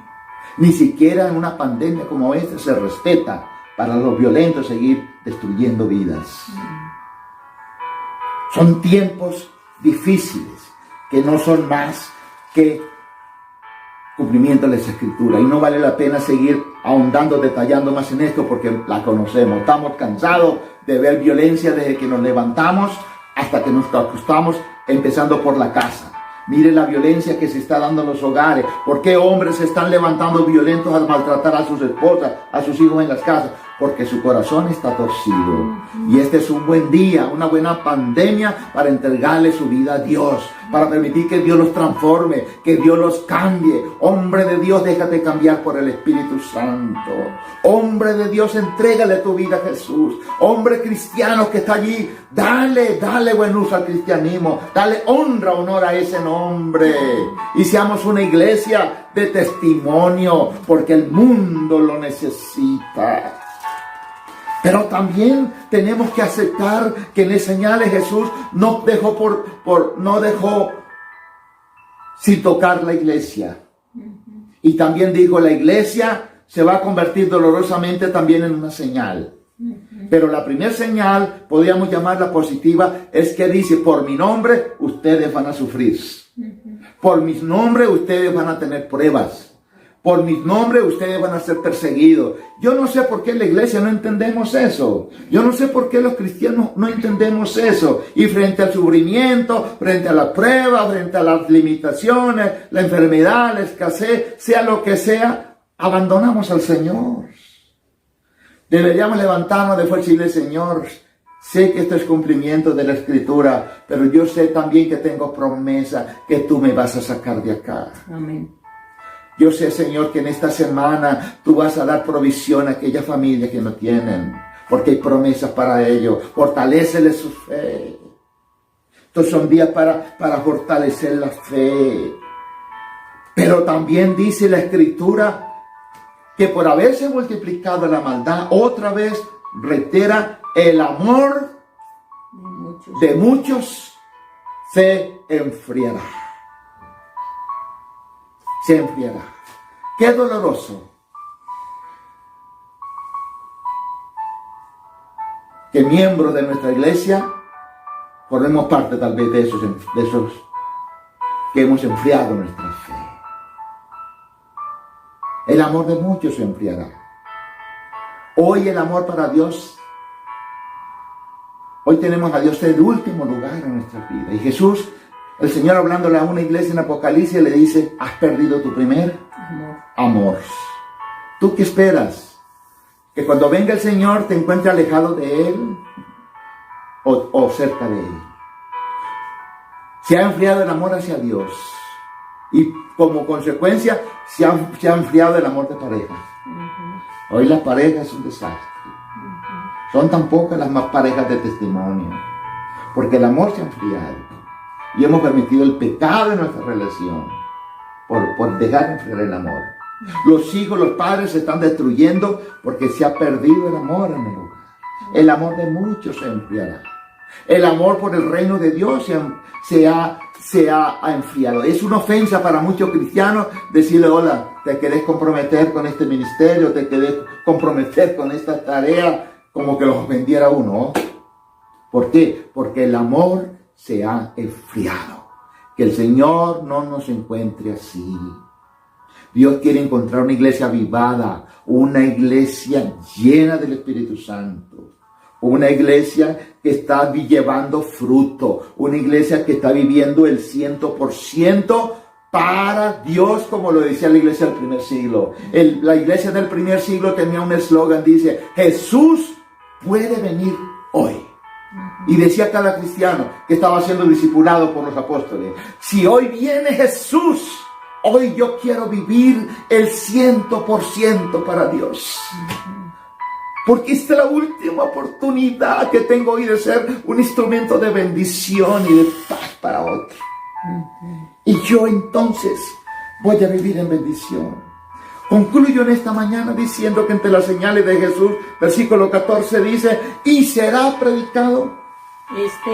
Ni siquiera en una pandemia como esta se respeta para los violentos seguir destruyendo vidas. Son tiempos difíciles que no son más que cumplimiento de las Escrituras. Y no vale la pena seguir ahondando, detallando más en esto, porque la conocemos. Estamos cansados de ver violencia desde que nos levantamos hasta que nos acostamos, empezando por la casa. Mire la violencia que se está dando en los hogares. ¿Por qué hombres se están levantando violentos al maltratar a sus esposas, a sus hijos en las casas? Porque su corazón está torcido. Y este es un buen día, una buena pandemia para entregarle su vida a Dios, para permitir que Dios los transforme, que Dios los cambie. Hombre de Dios, déjate cambiar por el Espíritu Santo. Hombre de Dios, entrégale tu vida a Jesús. Hombre cristiano que está allí, dale buen uso al cristianismo, dale honor a ese nombre. Y seamos una iglesia de testimonio, porque el mundo lo necesita. Pero también tenemos que aceptar que en las señales Jesús no dejó sin tocar la iglesia. Y también dijo, la iglesia se va a convertir dolorosamente también en una señal. Pero la primera señal, podríamos llamarla positiva, es que dice, por mi nombre ustedes van a sufrir. Por mi nombre ustedes van a tener pruebas. Por mi nombre ustedes van a ser perseguidos. Yo no sé por qué en la iglesia no entendemos eso. Yo no sé por qué los cristianos no entendemos eso. Y frente al sufrimiento, frente a la prueba, frente a las limitaciones, la enfermedad, la escasez, sea lo que sea, abandonamos al Señor. Deberíamos levantarnos de fuerza y decirle, Señor, sé que esto es cumplimiento de la Escritura, pero yo sé también que tengo promesa que tú me vas a sacar de acá. Amén. Yo sé, Señor, que en esta semana tú vas a dar provisión a aquellas familias que no tienen, porque hay promesas para ellos. Fortaléceles su fe. Estos son días para fortalecer la fe. Pero también dice la Escritura que por haberse multiplicado la maldad, otra vez reitera, el amor de muchos se enfriará. Se enfriará. Qué doloroso que miembros de nuestra iglesia formemos parte tal vez de esos que hemos enfriado nuestra fe. El amor de muchos se enfriará. Hoy el amor para Dios, hoy tenemos a Dios en el último lugar en nuestra vida. Y Jesús, el Señor hablándole a una iglesia en Apocalipsis, le dice, has perdido tu primer amor. ¿Tú qué esperas? ¿Que cuando venga el Señor te encuentre alejado de Él o cerca de Él? Se ha enfriado el amor hacia Dios y como consecuencia se ha enfriado el amor de pareja. Hoy las parejas es un desastre. Son tan pocas las más parejas de testimonio, porque el amor se ha enfriado. Y hemos permitido el pecado en nuestra relación por dejar de enfriar el amor. Los hijos, los padres se están destruyendo porque se ha perdido el amor en el hogar. El amor de muchos se enfriará. El amor por el reino de Dios se ha enfriado. Es una ofensa para muchos cristianos decirle: hola, ¿te querés comprometer con este ministerio? ¿Te querés comprometer con esta tarea? Como que los ofendiera uno. ¿Por qué? Porque el amor se ha enfriado. Que el Señor no nos encuentre así. Dios quiere encontrar una iglesia avivada, una iglesia llena del Espíritu Santo, una iglesia que está llevando fruto, una iglesia que está viviendo el 100% para Dios, como lo decía la iglesia del primer siglo. La iglesia del primer siglo tenía un eslogan, dice: Jesús puede venir hoy. Y decía cada cristiano que estaba siendo discipulado por los apóstoles: si hoy viene Jesús, hoy yo quiero vivir el 100% para Dios. Porque esta es la última oportunidad que tengo hoy de ser un instrumento de bendición y de paz para otros. Y yo entonces voy a vivir en bendición. Concluyo en esta mañana diciendo que entre las señales de Jesús, versículo 14 dice: y será predicado este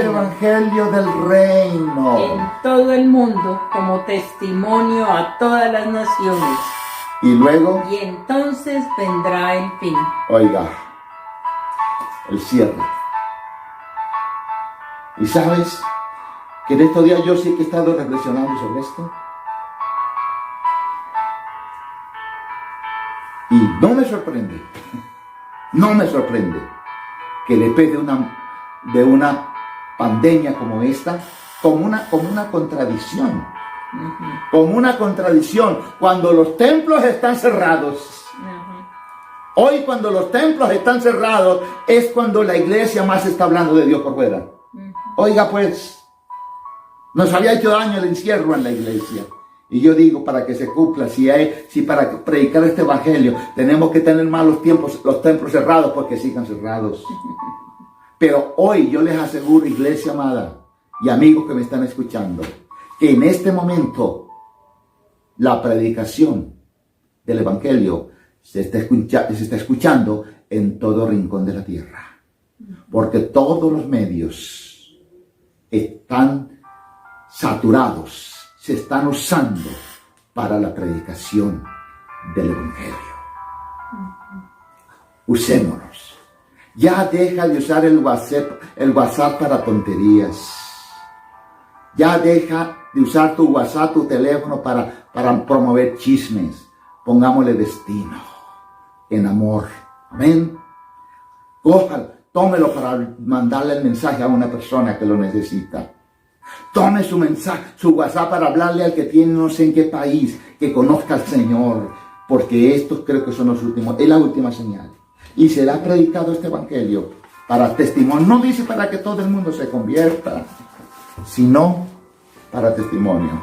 evangelio del reino en todo el mundo como testimonio a todas las naciones. Y luego, y entonces vendrá el fin. Oiga, el cierre. Y sabes que en estos días yo sí que he estado reflexionando sobre esto. Y no me sorprende que después de una pandemia como esta, como una contradicción. Como una contradicción, cuando los templos están cerrados. Hoy, cuando los templos están cerrados, es cuando la iglesia más está hablando de Dios por fuera. Oiga, pues, nos había hecho daño el encierro en la iglesia. Y yo digo, para que se cumpla, si para predicar este evangelio tenemos que tener más los templos cerrados, porque sigan cerrados. Pero hoy yo les aseguro, iglesia amada y amigos que me están escuchando, que en este momento la predicación del evangelio se está escuchando en todo rincón de la tierra. Porque todos los medios están saturados, se están usando para la predicación del evangelio. Usémonos. Ya deja de usar el WhatsApp para tonterías. Ya deja de usar tu WhatsApp, tu teléfono para promover chismes. Pongámosle destino en amor. Amén. Tómelo para mandarle el mensaje a una persona que lo necesita. Tome su mensaje, su WhatsApp, para hablarle al que tiene no sé en qué país, que conozca al Señor, porque estos creo que son los últimos, es la última señal. Y será predicado este evangelio para testimonio. No dice para que todo el mundo se convierta, sino para testimonio.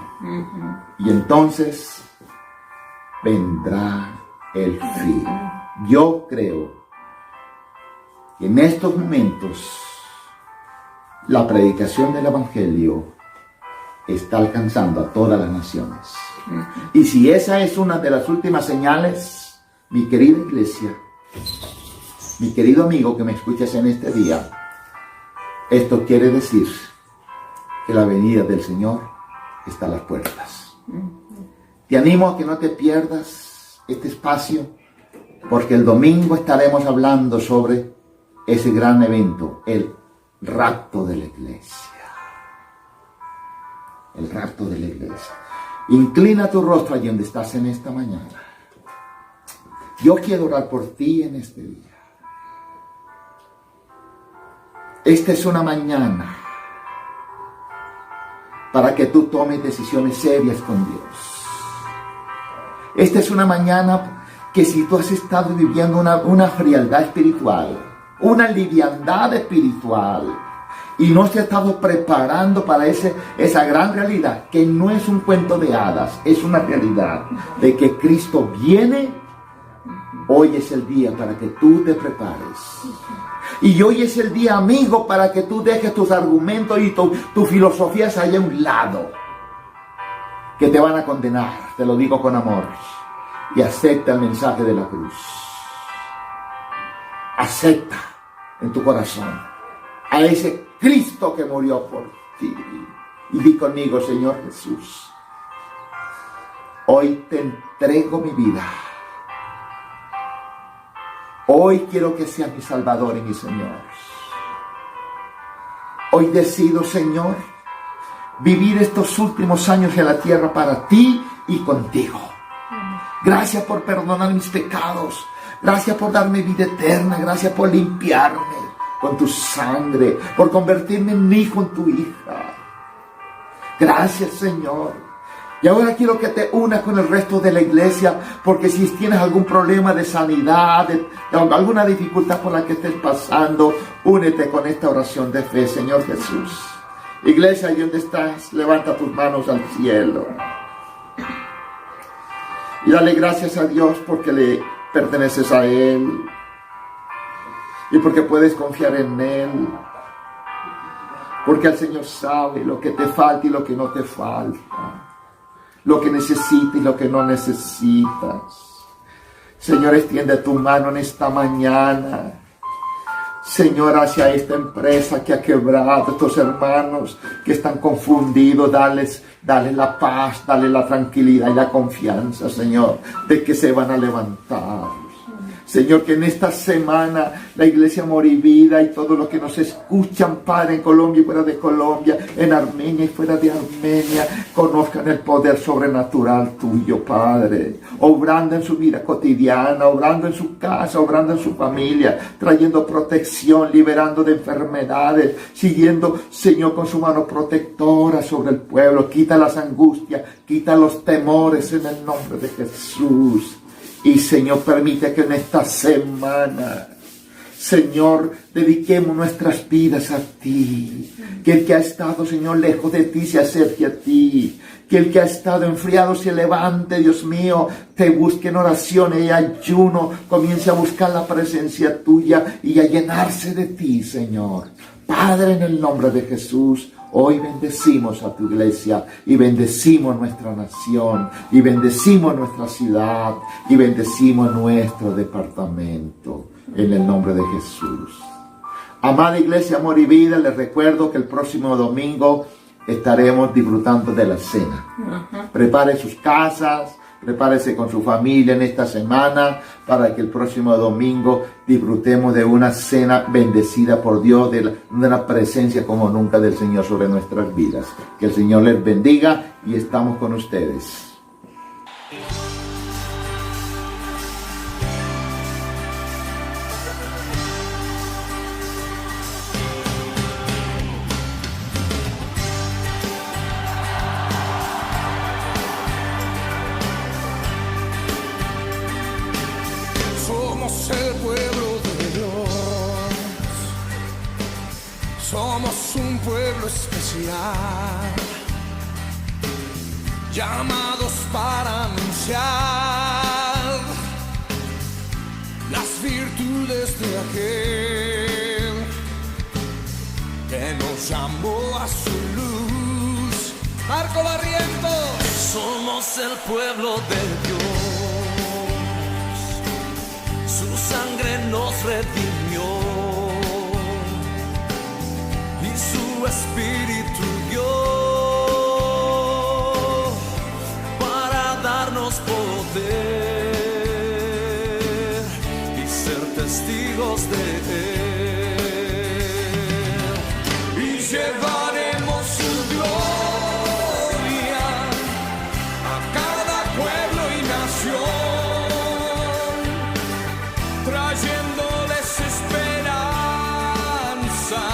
Y entonces vendrá el fin. Yo creo que en estos momentos la predicación del evangelio está alcanzando a todas las naciones. Y si esa es una de las últimas señales, mi querida iglesia, mi querido amigo que me escuchas en este día, esto quiere decir que la venida del Señor está a las puertas. Te animo a que no te pierdas este espacio, porque el domingo estaremos hablando sobre ese gran evento, el rapto de la iglesia. El rapto de la iglesia. Inclina tu rostro allí donde estás en esta mañana. Yo quiero orar por ti en este día. Esta es una mañana para que tú tomes decisiones serias con Dios. Esta es una mañana que si tú has estado viviendo una frialdad espiritual, una liviandad espiritual, y no se ha estado preparando para esa gran realidad, que no es un cuento de hadas, es una realidad de que Cristo viene, hoy es el día para que tú te prepares. Y hoy es el día, amigo, para que tú dejes tus argumentos y tu filosofías allá a un lado. que te van a condenar, te lo digo con amor, y acepta el mensaje de la cruz. Acepta en tu corazón a ese Cristo que murió por ti. Y di conmigo: Señor Jesús, hoy te entrego mi vida. Hoy quiero que seas mi Salvador y mi Señor. Hoy decido, Señor, vivir estos últimos años en la tierra para ti y contigo. Gracias por perdonar mis pecados. Gracias por darme vida eterna. Gracias por limpiarme con tu sangre, por convertirme en hijo, en tu hija. Gracias, Señor. Y ahora quiero que te unas con el resto de la iglesia, porque si tienes algún problema de sanidad, de alguna dificultad por la que estés pasando, únete con esta oración de fe, Señor Jesús. Iglesia, ¿y dónde estás? Levanta tus manos al cielo. Y dale gracias a Dios porque le perteneces a Él. Y porque puedes confiar en Él. Porque el Señor sabe lo que te falta y lo que no te falta. Lo que necesitas y lo que no necesitas. Señor, extiende tu mano en esta mañana. Señor, hacia esta empresa que ha quebrado, estos hermanos que están confundidos, dale la paz, dale la tranquilidad y la confianza, Señor, de que se van a levantar. Señor, que en esta semana la iglesia Morivida y todos los que nos escuchan, Padre, en Colombia y fuera de Colombia, en Armenia y fuera de Armenia, conozcan el poder sobrenatural tuyo, Padre, obrando en su vida cotidiana, obrando en su casa, obrando en su familia, trayendo protección, liberando de enfermedades, siguiendo, Señor, con su mano protectora sobre el pueblo. Quita las angustias, quita los temores en el nombre de Jesús. Y Señor, permite que en esta semana, Señor, dediquemos nuestras vidas a ti. Que el que ha estado, Señor, lejos de ti se acerque a ti. Que el que ha estado enfriado se levante, Dios mío, te busque en oración y ayuno. Comience a buscar la presencia tuya y a llenarse de ti, Señor. Padre, en el nombre de Jesús, hoy bendecimos a tu iglesia y bendecimos nuestra nación y bendecimos nuestra ciudad y bendecimos nuestro departamento en el nombre de Jesús. Amada iglesia Amor y Vida, les recuerdo que el próximo domingo estaremos disfrutando de la cena. Prepare sus casas, prepárese con su familia en esta semana para que el próximo domingo disfrutemos de una cena bendecida por Dios, de una presencia como nunca del Señor sobre nuestras vidas. Que el Señor les bendiga y estamos con ustedes. Somos el pueblo de Dios, somos un pueblo especial, llamados para anunciar las virtudes de aquel que nos llamó a su luz. Marco Barrientos, somos el pueblo de Dios. Su sangre nos redimió y su espíritu dio para darnos poder y ser testigos de él. Y llevaremos su gloria a cada pueblo y nación, trayéndoles esperanza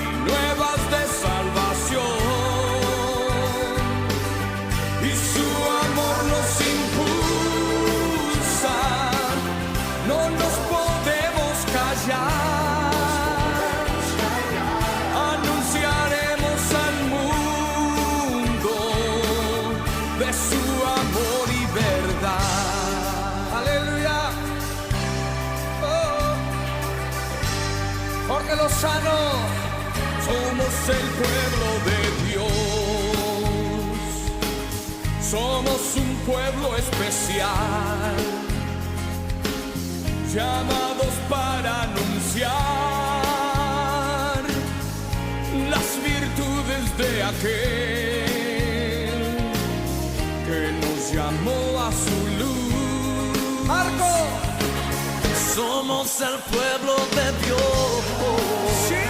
y nuevas de salvación. Y su amor nos impulsa, no nos podemos callar. Anunciaremos al mundo de su amor y verdad. Aleluya. Jorge Lozano, somos el pueblo de Dios. Somos un pueblo especial, llamados para anunciar las virtudes de aquel que nos llamó a su luz. Marco, Somos el pueblo de Dios, sí,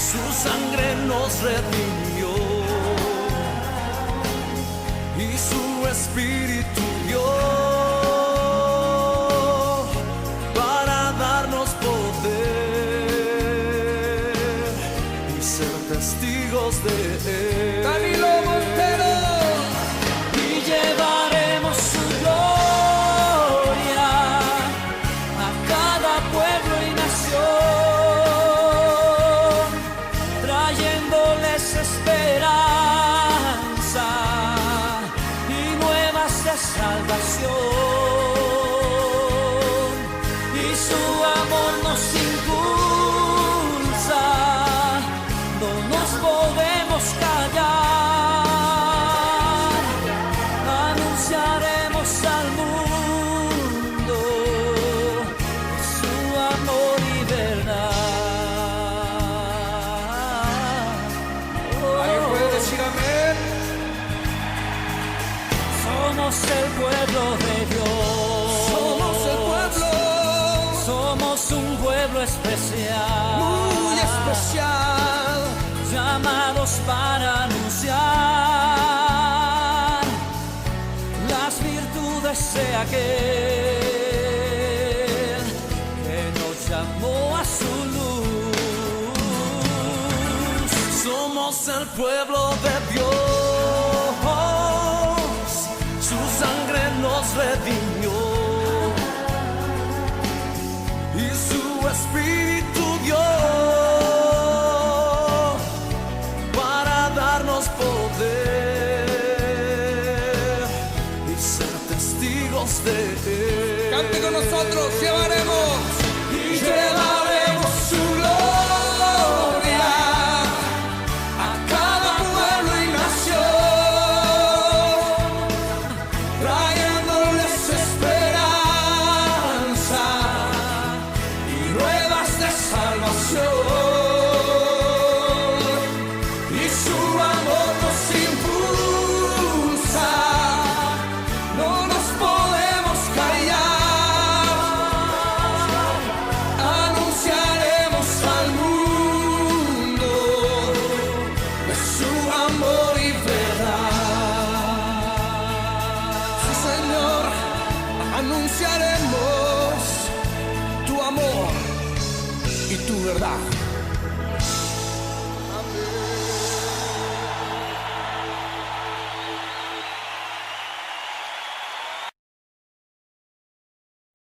su sangre nos redimió y su espíritu dio para darnos poder y ser testigos de él. Danilo Montero, Y llevaremos su gloria a cada pueblo y nación, trayéndoles esperanza y nuevas de salvación. Y su amor nos impulsa, no nos podemos callar, anunciaremos al mundo su amor y verdad. ¿alguien puede decir amén? Somos el pueblo de Dios, Somos el pueblo somos un pueblo especial, muy especial, llamados para anunciar las virtudes de aquel que nos llamó a su luz. Somos el pueblo de Dios, su sangre nos redimió y su espíritu dio para darnos poder y ser testigos de él. cante con nosotros, llevaremos. Y llevaremos su gloria A cada pueblo y nación, trayéndoles esperanza y nuevas de salvación. Y su amor nos impulsa, no nos podemos callar, anunciaremos al mundo de su amor y verdad. Sí, Señor, anunciaremos tu amor y tu verdad.